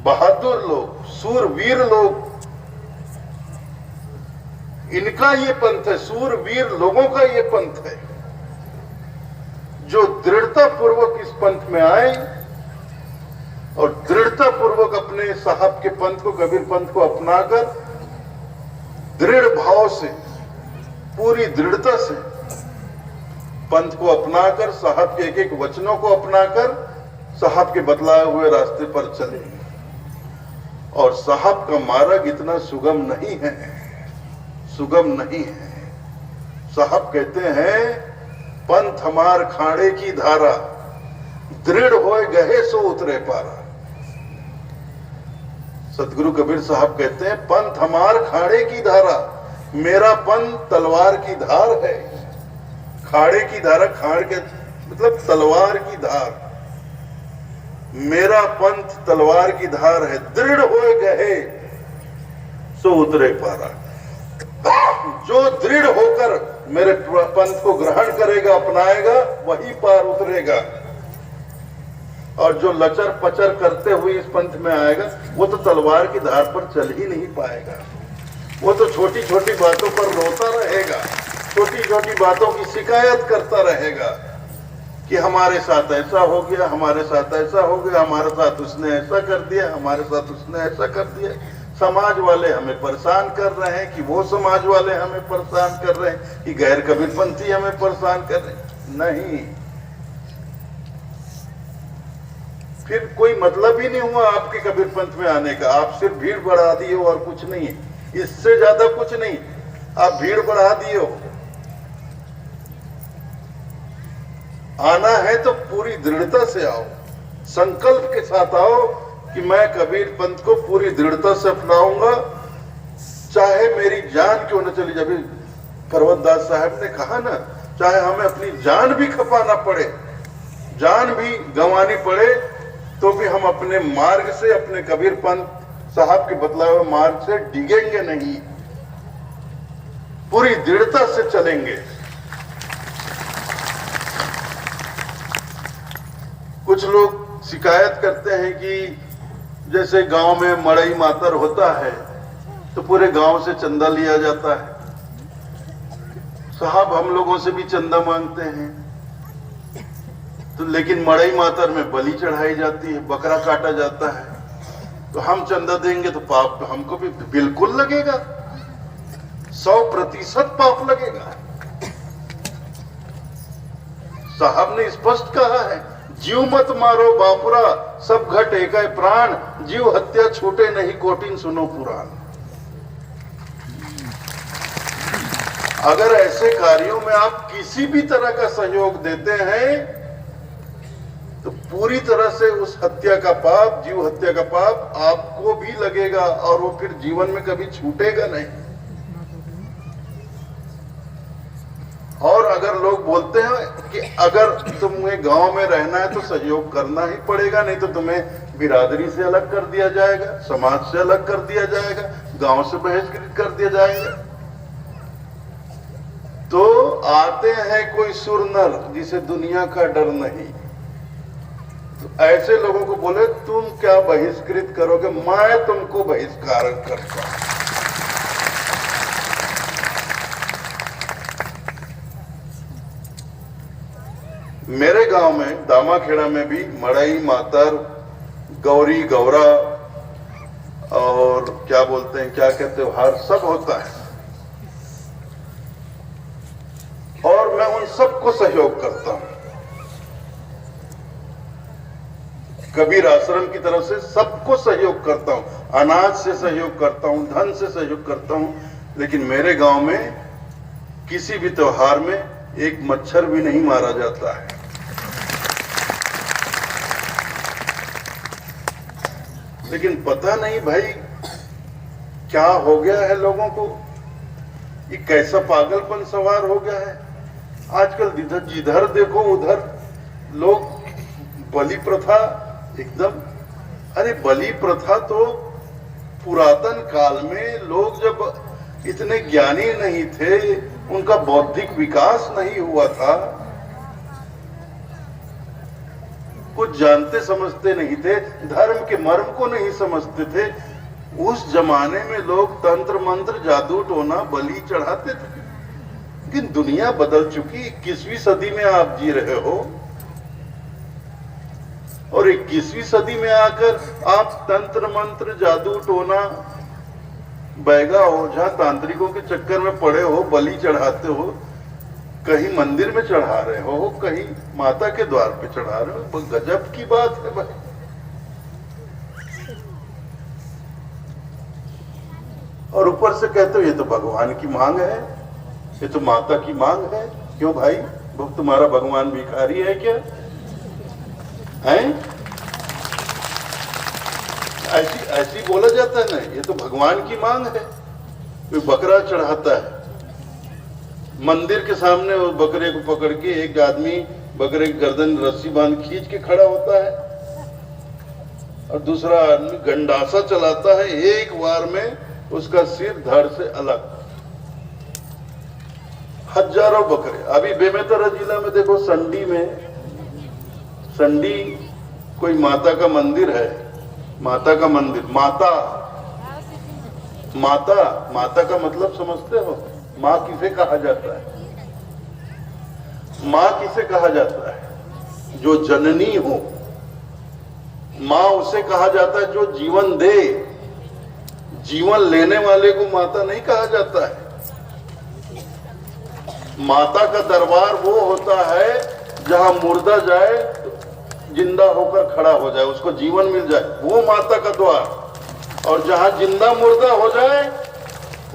बहादुर लोग, सूरवीर लोग। इनका ये पंथ है, सूरवीर लोगों का ये पंथ है, जो दृढ़ता पूर्वक इस पंथ में आए और दृढ़ता पूर्वक अपने साहब के पंथ को, कबीर पंथ को अपनाकर दृढ़ भाव से, पूरी दृढ़ता से पंथ को अपनाकर, साहब के एक एक वचनों को अपनाकर साहब के बतलाए हुए रास्ते पर चले। और साहब का मार्ग इतना सुगम नहीं है, सुगम नहीं है। साहब कहते हैं पंथ हमार खाड़े की धारा, दृढ़ होए गहे सो उतरे पारा। सतगुरु कबीर साहब कहते हैं पंथ हमार खाड़े की धारा, मेरा पंथ तलवार की धार है। खाड़े की धारा, खाड़ के मतलब तलवार की धार, मेरा पंथ तलवार की धार है, दृढ़ होए गहे सो उतरे पारा। जो दृढ़ होकर मेरे पंथ को ग्रहण करेगा, अपनाएगा, वही पार उतरेगा। और जो लचर पचर करते हुए इस पंथ में आएगा, वो तो तलवार की धार पर चल ही नहीं पाएगा। वो तो छोटी छोटी बातों पर रोता रहेगा, छोटी छोटी बातों की शिकायत करता रहेगा कि हमारे साथ ऐसा हो गया, हमारे साथ ऐसा हो गया, हमारे साथ उसने ऐसा कर दिया, हमारे साथ उसने ऐसा कर दिया। समाज वाले हमें परेशान कर रहे हैं, कि वो समाज वाले हमें परेशान कर रहे हैं, कि गैर कबीरपंथी हमें परेशान कर रहे हैं। नहीं, फिर कोई मतलब ही नहीं हुआ आपके कबीर पंथ में आने का। आप सिर्फ भीड़ बढ़ा दिए हो और कुछ नहीं है, इससे ज्यादा कुछ नहीं। आप भीड़ बढ़ा दिए हो। आना है तो पूरी दृढ़ता से आओ, संकल्प के साथ आओ कि मैं कबीर पंथ को पूरी दृढ़ता से अपनाऊंगा, चाहे मेरी जान क्यों न चली जाए। पर्वतदास साहब ने कहा ना, चाहे हमें अपनी जान भी खपाना पड़े, जान भी गंवानी पड़े, तो भी हम अपने मार्ग से, अपने कबीर पंथ साहब के बतलाए हुए मार्ग से डिगेंगे नहीं, पूरी दृढ़ता से चलेंगे। कुछ लोग शिकायत करते हैं कि जैसे गांव में मड़ई मातर होता है तो पूरे गांव से चंदा लिया जाता है। साहब हम लोगों से भी चंदा मांगते हैं, तो लेकिन मड़ई मातर में बलि चढ़ाई जाती है, बकरा काटा जाता है, तो हम चंदा देंगे तो पाप तो हमको भी बिल्कुल लगेगा, 100% पाप लगेगा। साहब ने स्पष्ट कहा है, जीव मत मारो बापुरा, सब घट एकै प्राण, जीव हत्या छूटे नहीं कोटिन सुनो पुराण। अगर ऐसे कार्यों में आप किसी भी तरह का सहयोग देते हैं तो पूरी तरह से उस हत्या का पाप, जीव हत्या का पाप आपको भी लगेगा और वो फिर जीवन में कभी छूटेगा नहीं। और अगर लोग बोलते हैं कि अगर तुम्हें गांव में रहना है तो सहयोग करना ही पड़ेगा, नहीं तो तुम्हें बिरादरी से अलग कर दिया जाएगा, समाज से अलग कर दिया जाएगा, गांव से बहिष्कृत कर दिया जाएगा, तो आते हैं कोई सुरनर जिसे दुनिया का डर नहीं, तो ऐसे लोगों को बोले तुम क्या बहिष्कृत करोगे, मैं तुमको बहिष्कार करता हूं। मेरे गांव में दामाखेड़ा में भी मड़ई मातर, गौरी गौरा और क्या बोलते हैं, क्या कहते हो, हर सब होता है और मैं उन सबको सहयोग करता हूं। कबीर आश्रम की तरफ से सबको सहयोग करता हूं, अनाज से सहयोग करता हूं, धन से सहयोग करता हूं, लेकिन मेरे गांव में किसी भी त्योहार में एक मच्छर भी नहीं मारा जाता है। लेकिन पता नहीं भाई क्या हो गया है लोगों को, ये कैसा पागलपन सवार हो गया है। आजकल जिधर देखो उधर लोग बलि प्रथा एकदम, अरे बलि प्रथा तो पुरातन काल में लोग जब इतने ज्ञानी नहीं थे, उनका बौद्धिक विकास नहीं हुआ था, कुछ जानते समझते नहीं थे, धर्म के मर्म को नहीं समझते थे, उस जमाने में लोग तंत्र मंत्र जादू टोना बलि चढ़ाते थे। लेकिन दुनिया बदल चुकी, 21वीं सदी में आप जी रहे हो और 21वीं सदी में आकर आप तंत्र मंत्र जादू टोना बैगा ओझा तांत्रिकों के चक्कर में पड़े हो, बलि चढ़ाते हो, कहीं मंदिर में चढ़ा रहे हो, कहीं माता के द्वार पे चढ़ा रहे हो, गजब की बात है भाई। और ऊपर से कहते हो ये तो भगवान की मांग है, ये तो माता की मांग है। क्यों भाई, वो तुम्हारा भगवान भिखारी है क्या है? ऐसी बोला जाता है ना, ये तो भगवान की मांग है। कोई बकरा चढ़ाता है, मंदिर के सामने उस बकरे को पकड़ के एक आदमी बकरे की गर्दन रस्सी बांध खींच के खड़ा होता है और दूसरा आदमी गंडासा चलाता है, एक बार में उसका सिर धड़ से अलग। हजारों बकरे। अभी बेमेतरा जिला में देखो, संडी कोई माता का मंदिर है, माता का मंदिर, माता का मतलब समझते हो? माँ किसे कहा जाता है? माँ किसे कहा जाता है? जो जननी हो। माँ उसे कहा जाता है जो जीवन दे, जीवन लेने वाले को माता नहीं कहा जाता है। माता का दरबार वो होता है जहां मुर्दा जाए तो जिंदा होकर खड़ा हो जाए, उसको जीवन मिल जाए, वो माता का द्वार। और जहां जिंदा मुर्दा हो जाए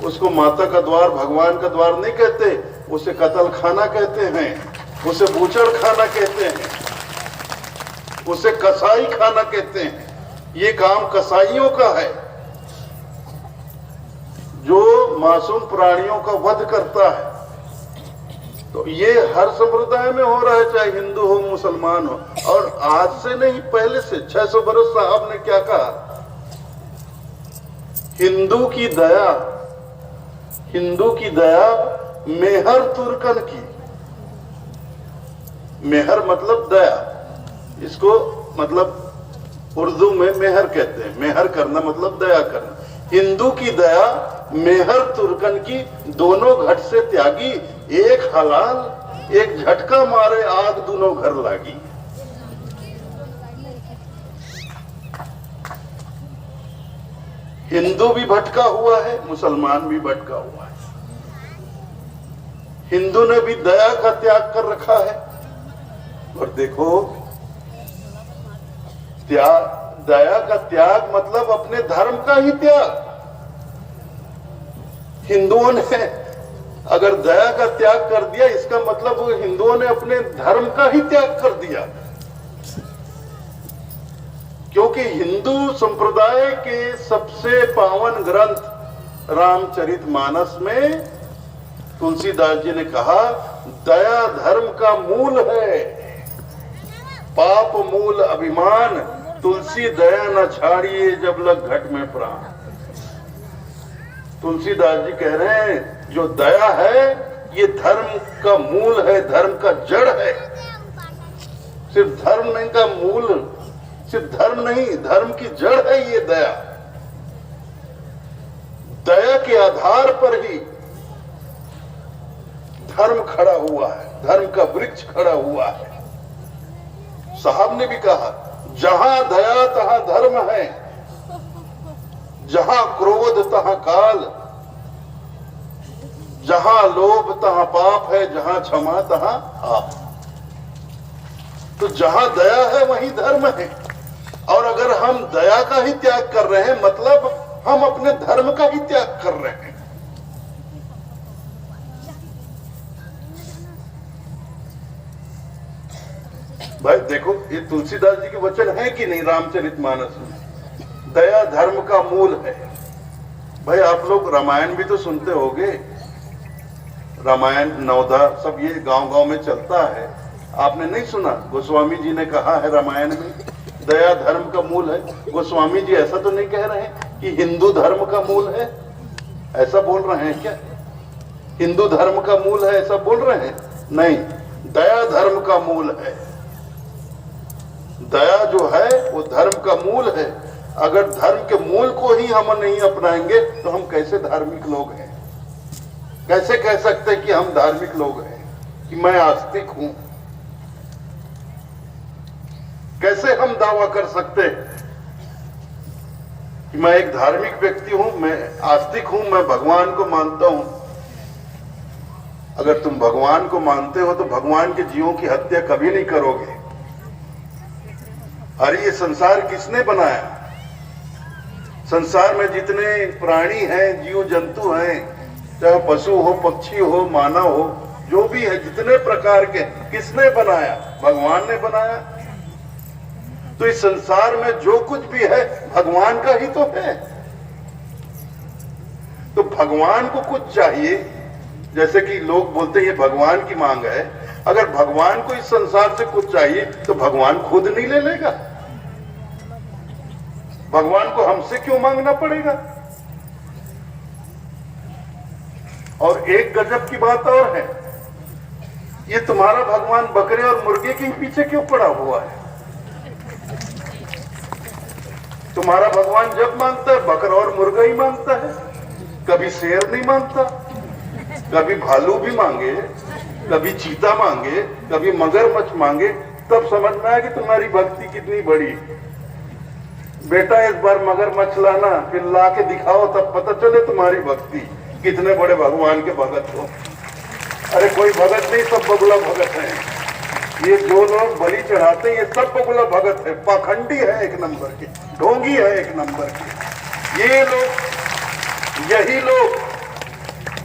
उसको माता का द्वार, भगवान का द्वार नहीं कहते, उसे कत्ल खाना कहते हैं, उसे बूचड़ खाना कहते हैं, उसे कसाई खाना कहते हैं। ये काम कसाईयों का है जो मासूम प्राणियों का वध करता है। तो ये हर संप्रदाय में हो रहा है, चाहे हिंदू हो मुसलमान हो। और आज से नहीं, पहले से 600 बरस साहब ने क्या कहा, हिंदू की दया मेहर तुर्कन की। मेहर मतलब दया, इसको मतलब उर्दू में मेहर कहते हैं। मेहर करना मतलब दया करना। हिंदू की दया मेहर तुर्कन की, दोनों घट से त्यागी, एक हलाल एक झटका मारे आग दोनों घर लागी। हिंदू भी भटका हुआ है, मुसलमान भी भटका हुआ है। हिंदू ने भी दया का त्याग कर रखा है। और देखो, दया का त्याग मतलब अपने धर्म का ही त्याग। हिंदुओं ने अगर दया का त्याग कर दिया, इसका मतलब वो हिंदुओं ने अपने धर्म का ही त्याग कर दिया। क्योंकि हिंदू संप्रदाय के सबसे पावन ग्रंथ रामचरितमानस में तुलसीदास जी ने कहा, दया धर्म का मूल है, पाप मूल अभिमान, तुलसी दया न छाड़िए जब लग घट में प्राण। तुलसीदास जी कह रहे हैं, जो दया है ये धर्म का मूल है, धर्म का जड़ है। सिर्फ धर्म नहीं का मूल, सिर्फ धर्म नहीं, धर्म की जड़ है ये दया। दया के आधार पर ही धर्म खड़ा हुआ है, धर्म का वृक्ष खड़ा हुआ है। साहब ने भी कहा, जहां दया तहां धर्म है, जहां क्रोध तहां काल, जहां लोभ तहां पाप है, जहां क्षमा तहां आप। तो जहां दया है वहीं धर्म है। और अगर हम दया का ही त्याग कर रहे हैं, मतलब हम अपने धर्म का ही त्याग कर रहे हैं। भाई देखो, ये तुलसीदास जी के वचन है कि नहीं रामचरितमानस में, दया धर्म का मूल है। भाई आप लोग रामायण भी तो सुनते होंगे, रामायण नवधा सब ये गांव-गांव में चलता है। आपने नहीं सुना, गोस्वामी जी ने कहा है रामायण में दया धर्म का मूल है। गोस्वामी जी ऐसा तो नहीं कह रहे हैं कि हिंदू धर्म का मूल है, ऐसा बोल रहे हैं क्या? हिंदू धर्म का मूल है ऐसा बोल रहे हैं? नहीं, दया धर्म का मूल है। दया जो है वो धर्म का मूल है। अगर धर्म के मूल को ही हम नहीं अपनाएंगे तो हम कैसे धार्मिक लोग हैं? कैसे कह सकते हैं कि हम धार्मिक लोग हैं, कि मैं आस्तिक हूं? कैसे हम दावा कर सकते हैं कि मैं एक धार्मिक व्यक्ति हूं, मैं आस्तिक हूं, मैं भगवान को मानता हूं? अगर तुम भगवान को मानते हो तो भगवान के जीवों की हत्या कभी नहीं करोगे। अरे ये संसार किसने बनाया? संसार में जितने प्राणी हैं, जीव जंतु हैं, चाहे पशु हो, पक्षी हो, मानव हो, जो भी है, जितने प्रकार के, किसने बनाया? भगवान ने बनाया। तो इस संसार में जो कुछ भी है भगवान का ही तो है। तो भगवान को कुछ चाहिए, जैसे कि लोग बोलते हैं ये भगवान की मांग है। अगर भगवान को इस संसार से कुछ चाहिए तो भगवान खुद नहीं ले लेगा? भगवान को हमसे क्यों मांगना पड़ेगा? और एक गजब की बात और है, ये तुम्हारा भगवान बकरे और मुर्गे के पीछे क्यों पड़ा हुआ है? तुम्हारा भगवान जब मांगता है बकरा और मुर्गा ही मांगता है, कभी शेर नहीं मांगता। कभी भालू भी मांगे, कभी चीता मांगे, कभी मगरमच्छ मांगे, तब समझ में आया कि तुम्हारी भक्ति कितनी बड़ी। बेटा इस बार मगरमच्छ लाना, फिर ला के दिखाओ, तब पता चले तुम्हारी भक्ति, कितने बड़े भगवान के भगत हो। अरे कोई भगत नहीं, सब बगुला भगत है। ये जो लोग बलि चढ़ाते हैं ये सब बगुला भगत है, पाखंडी है एक नंबर के, ढोंगी है एक नंबर के। ये लोग, यही लोग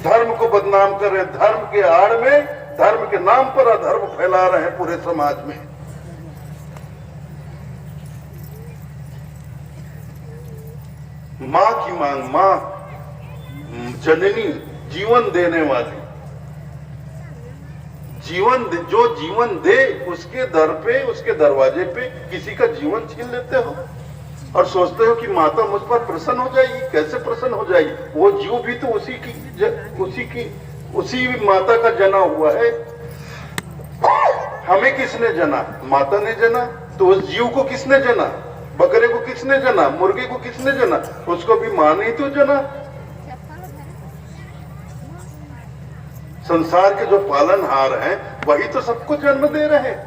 धर्म को बदनाम कर रहे हैं। धर्म के आड़ में, धर्म के नाम पर अधर्म फैला रहे हैं पूरे समाज में। मां की मांग, मां जननी, जीवन देने वाली, जो जीवन दे उसके दर पे, उसके दरवाजे पे किसी का जीवन छीन लेते हो और सोचते हो कि माता मुझ पर प्रसन्न हो जाएगी। कैसे प्रसन्न हो जाएगी? वो जीव भी तो उसी माता का जना हुआ है। हमें किसने जना? माता ने जना। तो उस जीव को किसने जना? बकरे को किसने जना? मुर्गे को किसने जना? उसको भी मां ने ही तो जना। संसार के जो पालनहार हैं वही तो सबको जन्म दे रहे हैं।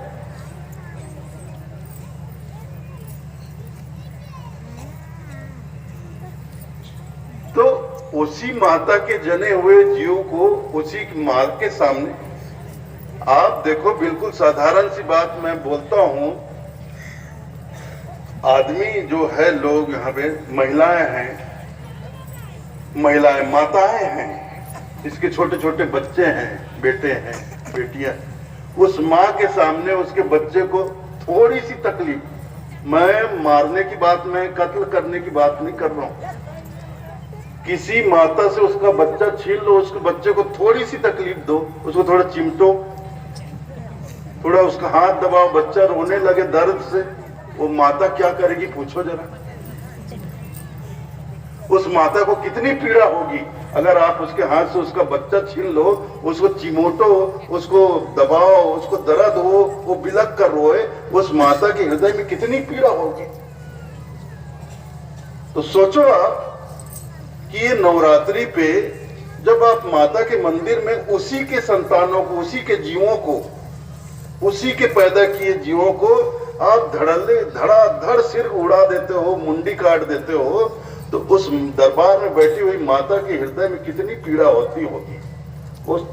तो उसी माता के जने हुए जीव को उसी मां के सामने आप देखो, बिल्कुल साधारण सी बात मैं बोलता हूं। आदमी जो है, लोग यहाँ पे महिलाएं हैं, महिलाएं माताएं हैं, इसके छोटे छोटे बच्चे हैं, बेटे हैं, बेटियां। उस माँ के सामने उसके बच्चे को थोड़ी सी तकलीफ, मैं मारने की बात, मैं कत्ल करने की बात नहीं कर रहा हूं। किसी माता से उसका बच्चा छीन लो, उसके बच्चे को थोड़ी सी तकलीफ दो, उसको थोड़ा चिमटो, थोड़ा उसका हाथ दबाओ, बच्चा रोने लगे दर्द से, वो माता क्या करेगी पूछो जरा। उस माता को कितनी पीड़ा होगी अगर आप उसके हाथ से उसका बच्चा छीन लो, उसको चिमोटो, उसको दबाओ, उसको दर्द हो, वो बिलक कर रोए, उस माता के हृदय में कितनी पीड़ा होगी। तो सोचो आप कि ये नवरात्रि पे जब आप माता के मंदिर में उसी के संतानों को, उसी के जीवों को, उसी के पैदा किए जीवों को आप धड़ाधड़ सिर उड़ा देते हो, मुंडी काट देते हो, तो उस दरबार में बैठी हुई माता के हृदय में कितनी पीड़ा होती होगी।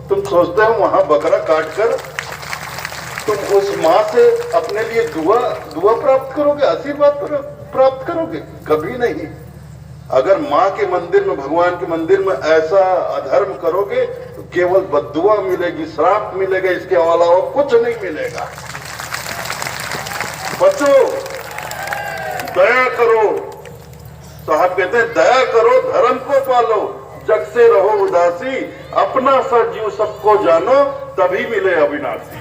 तुम सोचते हो वहां बकरा काटकर तुम उस माँ से अपने लिए दुआ प्राप्त करोगे, आशीर्वाद प्राप्त करोगे? कभी नहीं। अगर माँ के मंदिर में, भगवान के मंदिर में ऐसा अधर्म करोगे तो केवल बद्दुआ मिलेगी, श्राप मिलेगा, इसके अलावा कुछ नहीं मिलेगा। बच्चों, दया करो। साहब कहते हैं दया करो, धर्म को पालो, जग से रहो उदासी, अपना सा जीव सबको जानो, तभी मिले अविनाशी।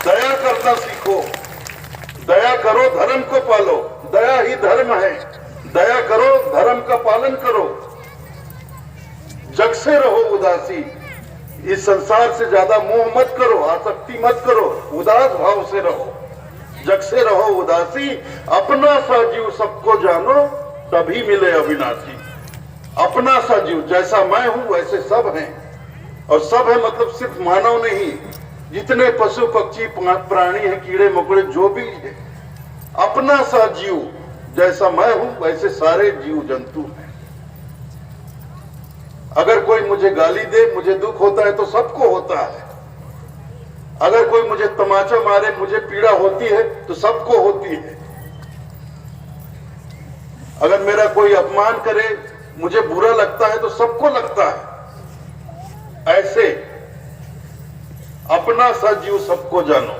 दया करना सीखो, दया करो, धर्म को पालो, दया ही धर्म है। दया करो, धर्म का पालन करो, जग से रहो उदासी। इस संसार से ज्यादा मोह मत करो, आसक्ति मत करो, उदास भाव से रहो, जग से रहो उदासी, अपना सा जीव सबको जानो, तभी मिले अविनाशी। अपना सा जीव, जैसा मैं हूं वैसे सब हैं, और सब है मतलब सिर्फ मानव नहीं, जितने पशु पक्षी प्राणी हैं, कीड़े मकोड़े जो भी है, अपना सा जीव, जैसा मैं हूं वैसे सारे जीव जंतु हैं। अगर कोई मुझे गाली दे, मुझे दुख होता है तो सबको होता है। अगर कोई मुझे तमाचा मारे, मुझे पीड़ा होती है तो सबको होती है। अगर मेरा कोई अपमान करे, मुझे बुरा लगता है तो सबको लगता है। ऐसे अपना सा जीव सबको जानो,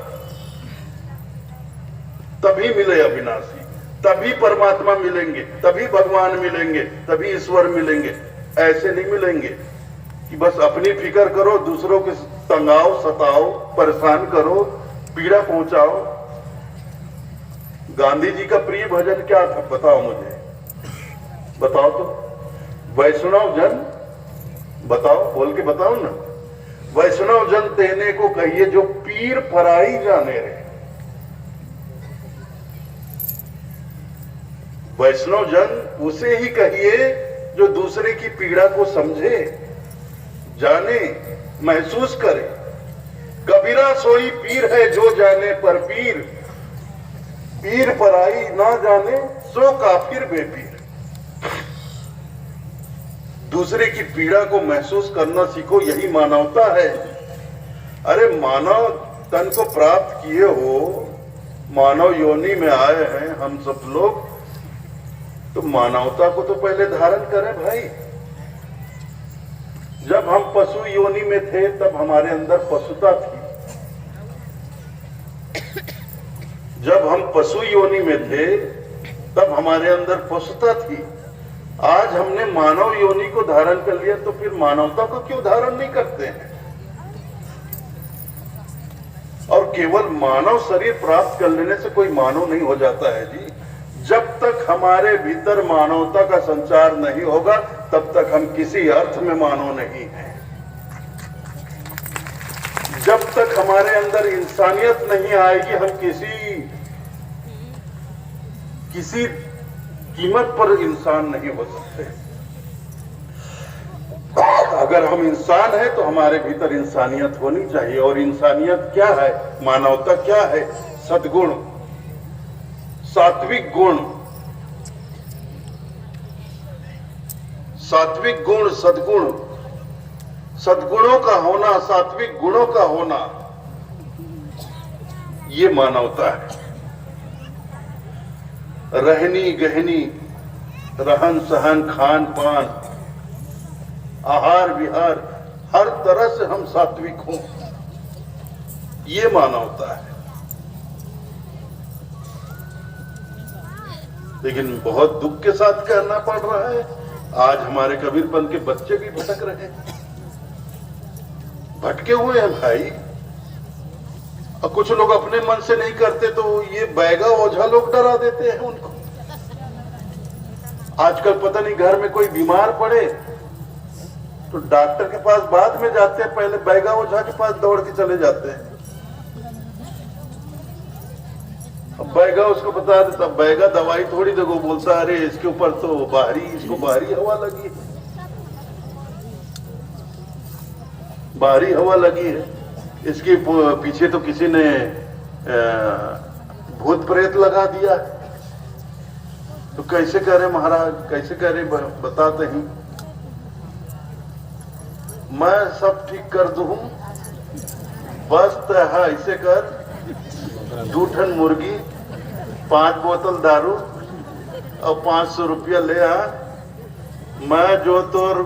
तभी मिले अविनाशी, तभी परमात्मा मिलेंगे, तभी भगवान मिलेंगे, तभी ईश्वर मिलेंगे। ऐसे नहीं मिलेंगे कि बस अपनी फिक्र करो, दूसरों के तंगाओ, सताओ, परेशान करो, पीड़ा पहुंचाओ। गांधी जी का प्रिय भजन क्या था बताओ मुझे, बताओ तो। वैष्णव जन, बताओ, बोल के बताओ ना। वैष्णव जन तेने को कहिए जो पीर पराई जाने रहे। वैष्णव जन उसे ही कहिए जो दूसरे की पीड़ा को समझे, जाने, महसूस करे। कबीरा सोई पीर है जो जाने पर पीर, पीर पराई ना जाने सो काफिर बेपीर। दूसरे की पीड़ा को महसूस करना सीखो, यही मानवता है। अरे मानव तन को प्राप्त किए हो, मानव योनि में आए हैं हम सब लोग, तो मानवता को तो पहले धारण करें भाई। जब हम पशु योनि में थे तब हमारे अंदर पशुता थी। जब हम पशु योनि में थे तब हमारे अंदर पशुता थी। आज हमने मानव योनि को धारण कर लिया, तो फिर मानवता को क्यों धारण नहीं करते हैं? और केवल मानव शरीर प्राप्त कर लेने से कोई मानव नहीं हो जाता है जी। जब तक हमारे भीतर मानवता का संचार नहीं होगा तब तक हम किसी अर्थ में मानव नहीं हैं। जब तक हमारे अंदर इंसानियत नहीं आएगी हम किसी कीमत पर इंसान नहीं हो सकते। अगर हम इंसान हैं तो हमारे भीतर इंसानियत होनी चाहिए। और इंसानियत क्या है, मानवता क्या है? सद्गुण, सात्विक गुण, सात्विक गुण, सद्गुण, सद्गुणों का होना, सात्विक गुणों का होना, ये मानवता है। रहनी गहनी, रहन सहन, खान पान, आहार विहार, हर तरह से हम सात्विक हों, ये मानवता है। लेकिन बहुत दुख के साथ कहना पड़ रहा है, आज हमारे कबीरपंथ के बच्चे भी भटक रहे हैं, भटके हुए हैं भाई। और कुछ लोग अपने मन से नहीं करते तो ये बैगा ओझा लोग डरा देते हैं उनको। आजकल पता नहीं घर में कोई बीमार पड़े तो डॉक्टर के पास बाद में जाते हैं, पहले बैगा ओझा के पास दौड़ के चले जाते हैं। अब बैगा उसको बता देता, बैगा दवाई थोड़ी देखो, बोलता अरे इसके ऊपर तो इसको बाहरी हवा लगी है, बाहरी हवा लगी है, इसके पीछे तो किसी ने भूत प्रेत लगा दिया। तो कैसे करे महाराज, कैसे करे बताते ही, मैं सब ठीक कर दूं, बस है ऐसे कर, 2 टन मुर्गी, 5 बोतल दारू और 500 रुपया ले आ। मैं जो तोर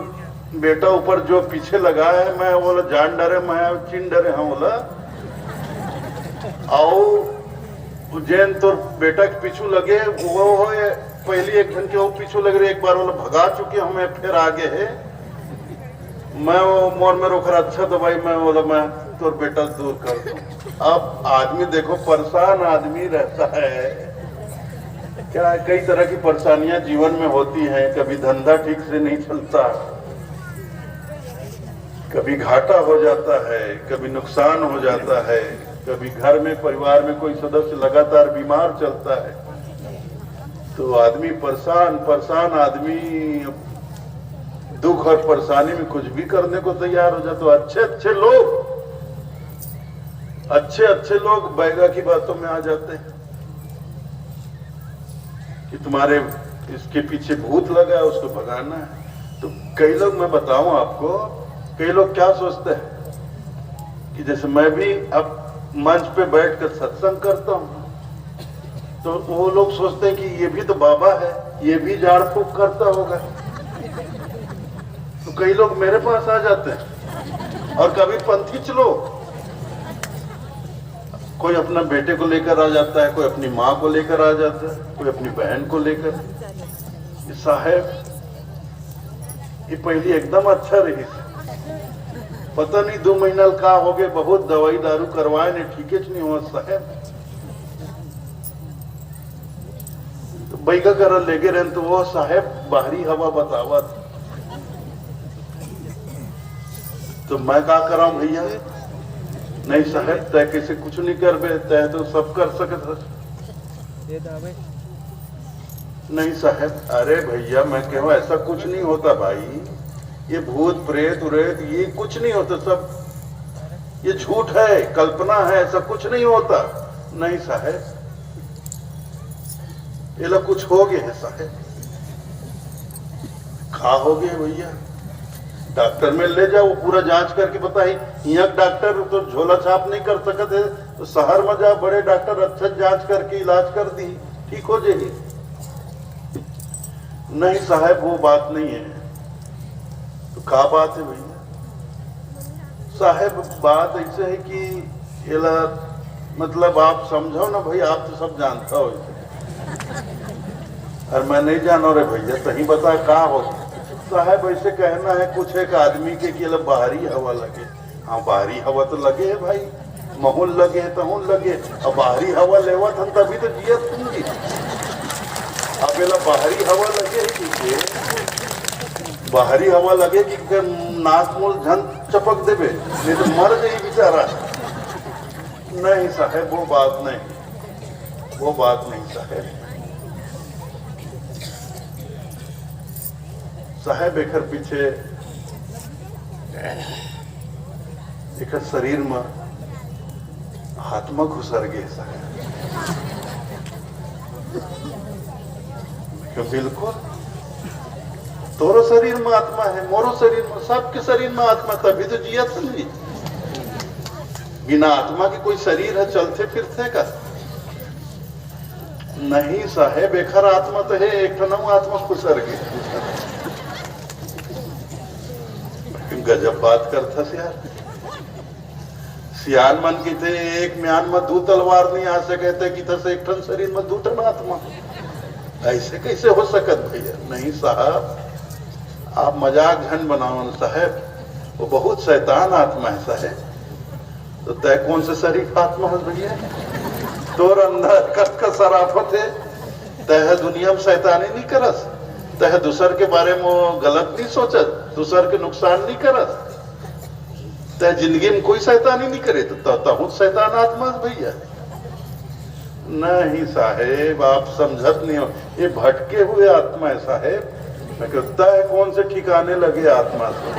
बेटा ऊपर जो पीछे लगा है, मैं बोला जान डरे, मैं चिन डरे हाँ बोला, आओ जैन तोर बेटा के पीछू लगे, वो हो पहली 1 घंटे वो पीछू लग रहे, एक बार बोला भगा चुके हमें, फिर आगे है। मैं वो मोर में रोक रहा, अच्छा तो भाई मैं बोला मैं तोर बेटा दूर कर दूं। अब आदमी देखो परेशान आदमी रहता है, क्या कई तरह की परेशानियां जीवन में होती हैं। कभी धंधा ठीक से नहीं चलता, कभी घाटा हो जाता है, कभी नुकसान हो जाता है, कभी घर में परिवार में कोई सदस्य लगातार बीमार चलता है, तो आदमी परेशान आदमी दुख और परेशानी में कुछ भी करने को तैयार हो जाते। तो अच्छे लोग बैगा की बातों में आ जाते हैं कि तुम्हारे इसके पीछे भूत लगा है, उसको भगाना है। तो कई लोग, मैं बताऊं आपको, कई लोग क्या सोचते हैं कि जैसे मैं भी अब मंच पे बैठकर सत्संग करता हूं, तो वो लोग सोचते हैं कि ये भी तो बाबा है, ये भी झाड़ फूक करता होगा। तो कई लोग मेरे पास आ जाते हैं, और कभी पंथी चलो, कोई अपना बेटे को लेकर आ जाता है, कोई अपनी माँ को लेकर आ जाता है, कोई अपनी बहन को लेकर। साहब ये पहली एकदम अच्छा रही, पता नहीं 2 महीना का हो गए, बहुत दवाई दारू करवाए ने, ठीक नहीं हुआ साहब। तो बैगा कर लेके रहे तो वो साहब बाहरी हवा बतावा, तो मैं क्या कराऊं भैया? नहीं साहब तय कैसे कुछ नहीं कर बे, तय तो सब कर सकते। नहीं साहब, अरे भैया मैं कहूँ ऐसा कुछ नहीं होता भाई, ये भूत प्रेत उरेत ये कुछ नहीं होता, सब ये झूठ है, कल्पना है, ऐसा कुछ नहीं होता। नहीं साहब ये लोग कुछ हो गए है साहब, खा हो गए भैया, डॉक्टर में ले जाओ, वो पूरा जांच करके बताई। यहाँ डॉक्टर तो झोला छाप नहीं कर सकते, तो शहर में जाओ, बड़े डॉक्टर अच्छा जांच करके इलाज कर दी, ठीक हो जाएगी। नहीं साहब वो बात नहीं है। तो क्या बात है भैया? साहब बात ऐसे है कि मतलब आप समझो ना भाई, आप तो सब जानता हो, और मैं नहीं जानो रे भैया, सही बता क्या हो साहब? ऐसे कहना है कुछ एक आदमी के कि बाहरी हवा लगे। हाँ बाहरी हवा तो लगे है भाई, महुल लगे तहुल लगे, अब बाहरी हवा लेवा था तभी तो जियत तुमगी। अब एला बाहरी हवा लगे कि बाहरी हवा लगे कि नाक मूल झन चपक देवे, नहीं तो मर गई बेचारा। नहीं साहेब, वो बात नहीं, वो बात नहीं साहेब। साहेब एकर पीछे एकर शरीर में आत्मा घुसर गए साहेब। बिल्कुल, तोरो शरीर में आत्मा है, मोरो शरीर में, सबके शरीर में आत्मा, तभी तो जिया समझी। बिना आत्मा के कोई शरीर है चलते फिरते का? नहीं साहेब, एकर आत्मा तो है, एक आत्मा घुसर गई। गजब बात करता यार। सियान मन की थे एक म्यान में दो तलवार नहीं आ सके थे कि तसे एक ठन शरीर में दो ठन आत्मा, ऐसे कैसे हो सकत भैया? नहीं साहब, आप मजाक झन बनाओ साहेब, वो बहुत शैतान आत्मा है साहेब। तो तय कौन से शरीफ आत्मा है भैया? तोर अंदर कस शराफत है, तय दुनिया में शैतानी नहीं करस, तय दूसर के बारे में गलत नहीं सोचत, दूसर के नुकसान नहीं करस, तय जिंदगी में कोई शैतानी नहीं करे, तो शैतान आत्मा भैया। नहीं साहेब, आप समझत नहीं हो, ये भटके हुए आत्मा है साहेब। मैं कहता है कौन से ठिकाने लगे आत्मा से,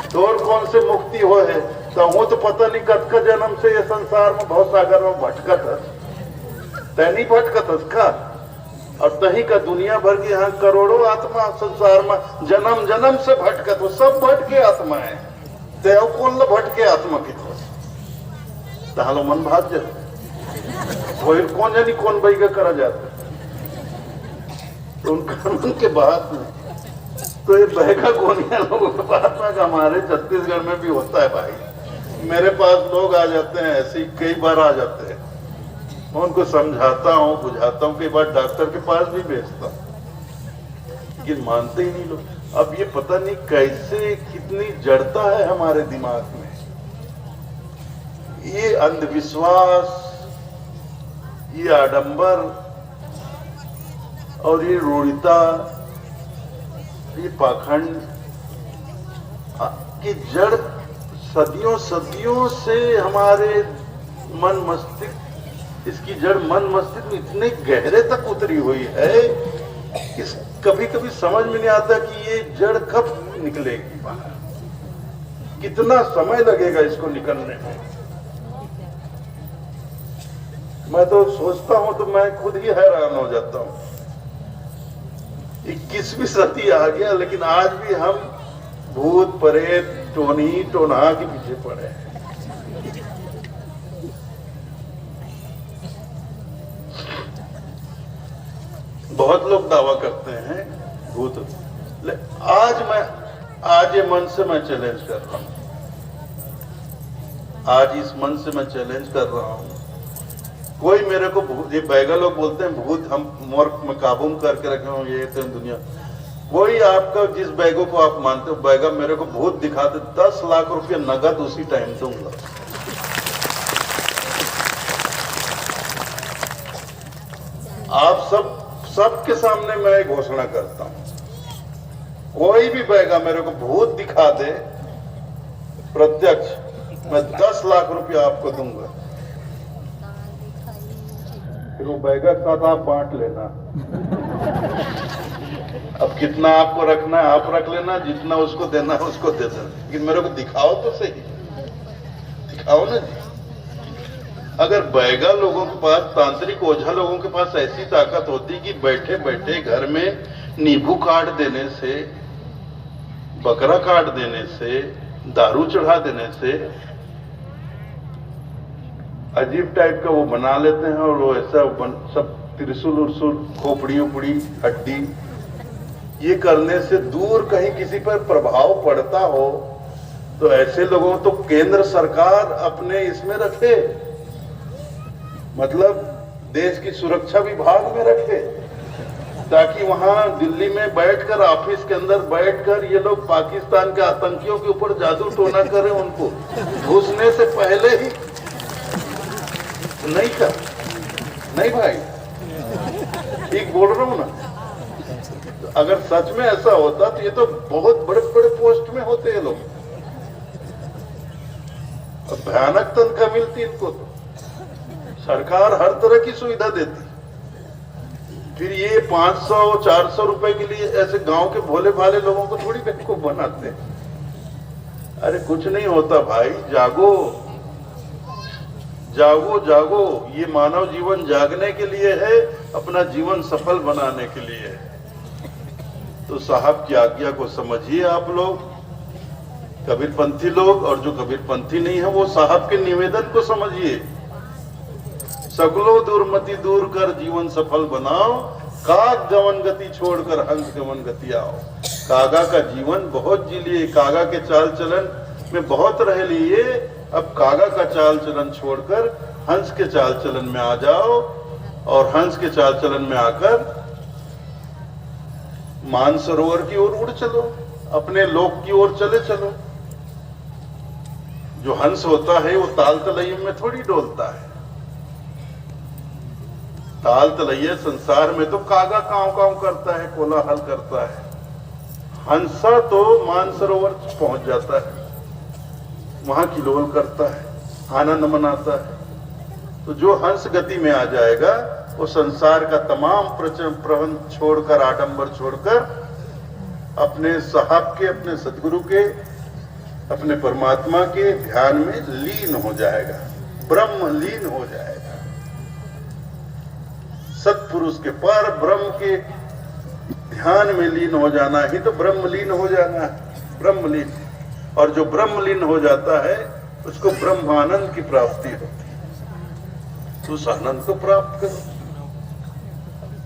तोर कौन से मुक्ति हो है, तो वो तो पता नहीं कत का जन्म से ये संसार में बहुत सागर में भटकत है, तय नहीं भटकत का। और तही का दुनिया भर की यहाँ करोड़ों आत्मा संसार में जन्म जन्म से भटकत, वो सब भटके आत्मा है। तय कौन भटके आत्मा की तरफ तहालो मन भाग जाए, वही कौन जानी कौन भाई का करा जाता। तो उनका मन के बात में तो ये बहका गोनिया लोगों के बात में हमारे छत्तीसगढ़ में भी होता है भाई। मेरे पास लोग आ जाते हैं, ऐसे कई बार आ जाते हैं, मैं उनको समझाता हूँ, बुझाता हूँ, कई बार डॉक्टर के पास भी भेजता हूँ, लेकिन मानते ही नहीं लोग। अब ये पता नहीं कैसे कितनी जड़ता है हमारे दिमाग में, ये अंधविश्वास, ये आडंबर और ये रूढ़िता, ये पाखंड की जड़ सदियों सदियों से हमारे मन मस्तिष्क, इसकी जड़ मन मस्तिष्क में इतने गहरे तक उतरी हुई है कि कभी कभी समझ में नहीं आता कि ये जड़ कब निकलेगी बाहर, कितना समय लगेगा इसको निकलने में। मैं तो सोचता हूं तो मैं खुद ही हैरान हो जाता हूं। 21वीं सदी आ गया, लेकिन आज भी हम भूत प्रेत टोनी टोना के पीछे पड़े हैं। बहुत लोग दावा करते हैं भूत, आज ये मन से मैं चैलेंज कर रहा हूं, आज इस मन से मैं चैलेंज कर रहा हूं। कोई मेरे को भूत, ये बैगा लोग बोलते हैं भूत हम मोर में काबू में करके रखे हो, ये तो दुनिया। कोई आपका जिस बैगों को आप मानते हो बैगा मेरे को भूत दिखाते, 10 लाख रुपया नगद उसी टाइम दूंगा। आप सबके सामने मैं घोषणा करता हूं, कोई भी बैगा मेरे को भूत दिखा दे प्रत्यक्ष, मैं 10 लाख रुपया आपको दूंगा। फिर वो बैगा के साथ आप बांट लेना। अब कितना आपको रखना है आप रख लेना, जितना उसको देना है उसको दे देना, लेकिन मेरे को दिखाओ तो सही, दिखाओ ना जी। अगर बैगा लोगों के पास, तांत्रिक ओझा लोगों के पास ऐसी ताकत होती कि बैठे बैठे घर में नींबू काट देने से, बकरा काट देने से, दारू चढ़ा देने से अजीब टाइप का वो बना लेते हैं, और वो ऐसा सब त्रिशूल उर्सुल खोपड़ी उपड़ी हड्डी, ये करने से दूर कहीं किसी पर प्रभाव पड़ता हो तो ऐसे लोगों तो केंद्र सरकार अपने इसमें रखे, मतलब देश की सुरक्षा विभाग में रखे, ताकि वहां दिल्ली में बैठकर, ऑफिस के अंदर बैठकर ये लोग पाकिस्तान के आतंकियों के ऊपर जादू टोना करें, उनको घुसने से पहले ही नहीं का नहीं भाई, ठीक बोल रहा हूं ना। तो अगर सच में ऐसा होता तो ये तो बहुत बड़े बड़े पोस्ट में होते हैं लोग, भयानक तनख्वाह मिलती इनको। तो सरकार हर तरह की सुविधा देती, फिर ये 500-400 रुपए के लिए ऐसे गांव के भोले भाले लोगों को थोड़ी बेवकूफ बनाते हैं। अरे कुछ नहीं होता भाई, जागो जागो जागो, ये मानव जीवन जागने के लिए है, अपना जीवन सफल बनाने के लिए है। तो साहब की आज्ञा को समझिए आप लोग, कबीरपंथी लोग, और जो कबीरपंथी नहीं है वो साहब के निवेदन को समझिए। सकलो दुर्मति दूर कर जीवन सफल बनाओ, काग गमन गति छोड़कर हंस गमन गति आओ। कागा का जीवन बहुत जी लिए, कागा के चाल चलन में बहुत रह लिए, अब कागा का चाल चलन छोड़कर हंस के चाल चलन में आ जाओ, और हंस के चाल चलन में आकर मानसरोवर की ओर उड़ चलो, अपने लोक की ओर चले चलो। जो हंस होता है वो ताल तलैया में थोड़ी डोलता है। ताल तलैया संसार में तो कागा कांव कांव करता है, कोलाहल करता है। हंसा तो मानसरोवर पहुंच जाता है, वहां किलोल करता है, आनंद मनाता है। तो जो हंस गति में आ जाएगा वो संसार का तमाम प्रबंध छोड़कर, आडंबर छोड़कर, अपने साहब के, अपने सदगुरु के, अपने परमात्मा के ध्यान में लीन हो जाएगा, ब्रह्म लीन हो जाएगा। सत्पुरुष के पर ब्रह्म के ध्यान में लीन हो जाना ही तो ब्रह्मलीन हो जाना है, ब्रह्मलीन। और जो ब्रह्मलीन हो जाता है उसको ब्रह्मानंद की प्राप्ति होती है। तो उस आनंद को प्राप्त करो।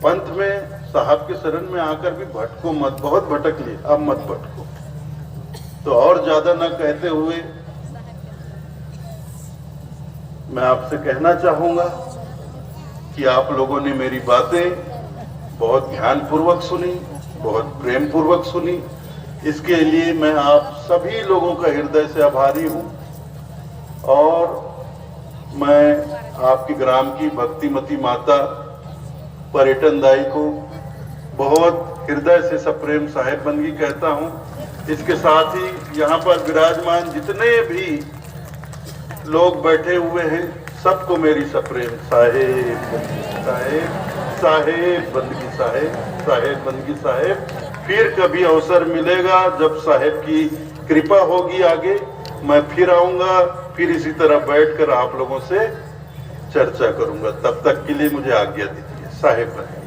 पंथ में साहब के शरण में आकर भी भटको मत, बहुत भटक लिए, अब मत भटको। तो और ज्यादा ना कहते हुए मैं आपसे कहना चाहूंगा कि आप लोगों ने मेरी बातें बहुत ध्यानपूर्वक सुनी, बहुत प्रेम पूर्वक सुनी। इसके लिए मैं आप सभी लोगों का हृदय से आभारी हूं, और मैं आपकी ग्राम की भक्तिमती माता पर्यटन दाई को बहुत हृदय से सप्रेम साहेब बंदगी कहता हूं। इसके साथ ही यहाँ पर विराजमान जितने भी लोग बैठे हुए हैं सबको मेरी सप्रेम साहेब साहेब साहेब बंदगी साहेब साहेब बंदगी साहेब। फिर कभी अवसर मिलेगा जब साहेब की कृपा होगी आगे, मैं फिर आऊंगा, फिर इसी तरह बैठकर आप लोगों से चर्चा करूंगा। तब तक के लिए मुझे आज्ञा दीजिए। साहेब बंदगी।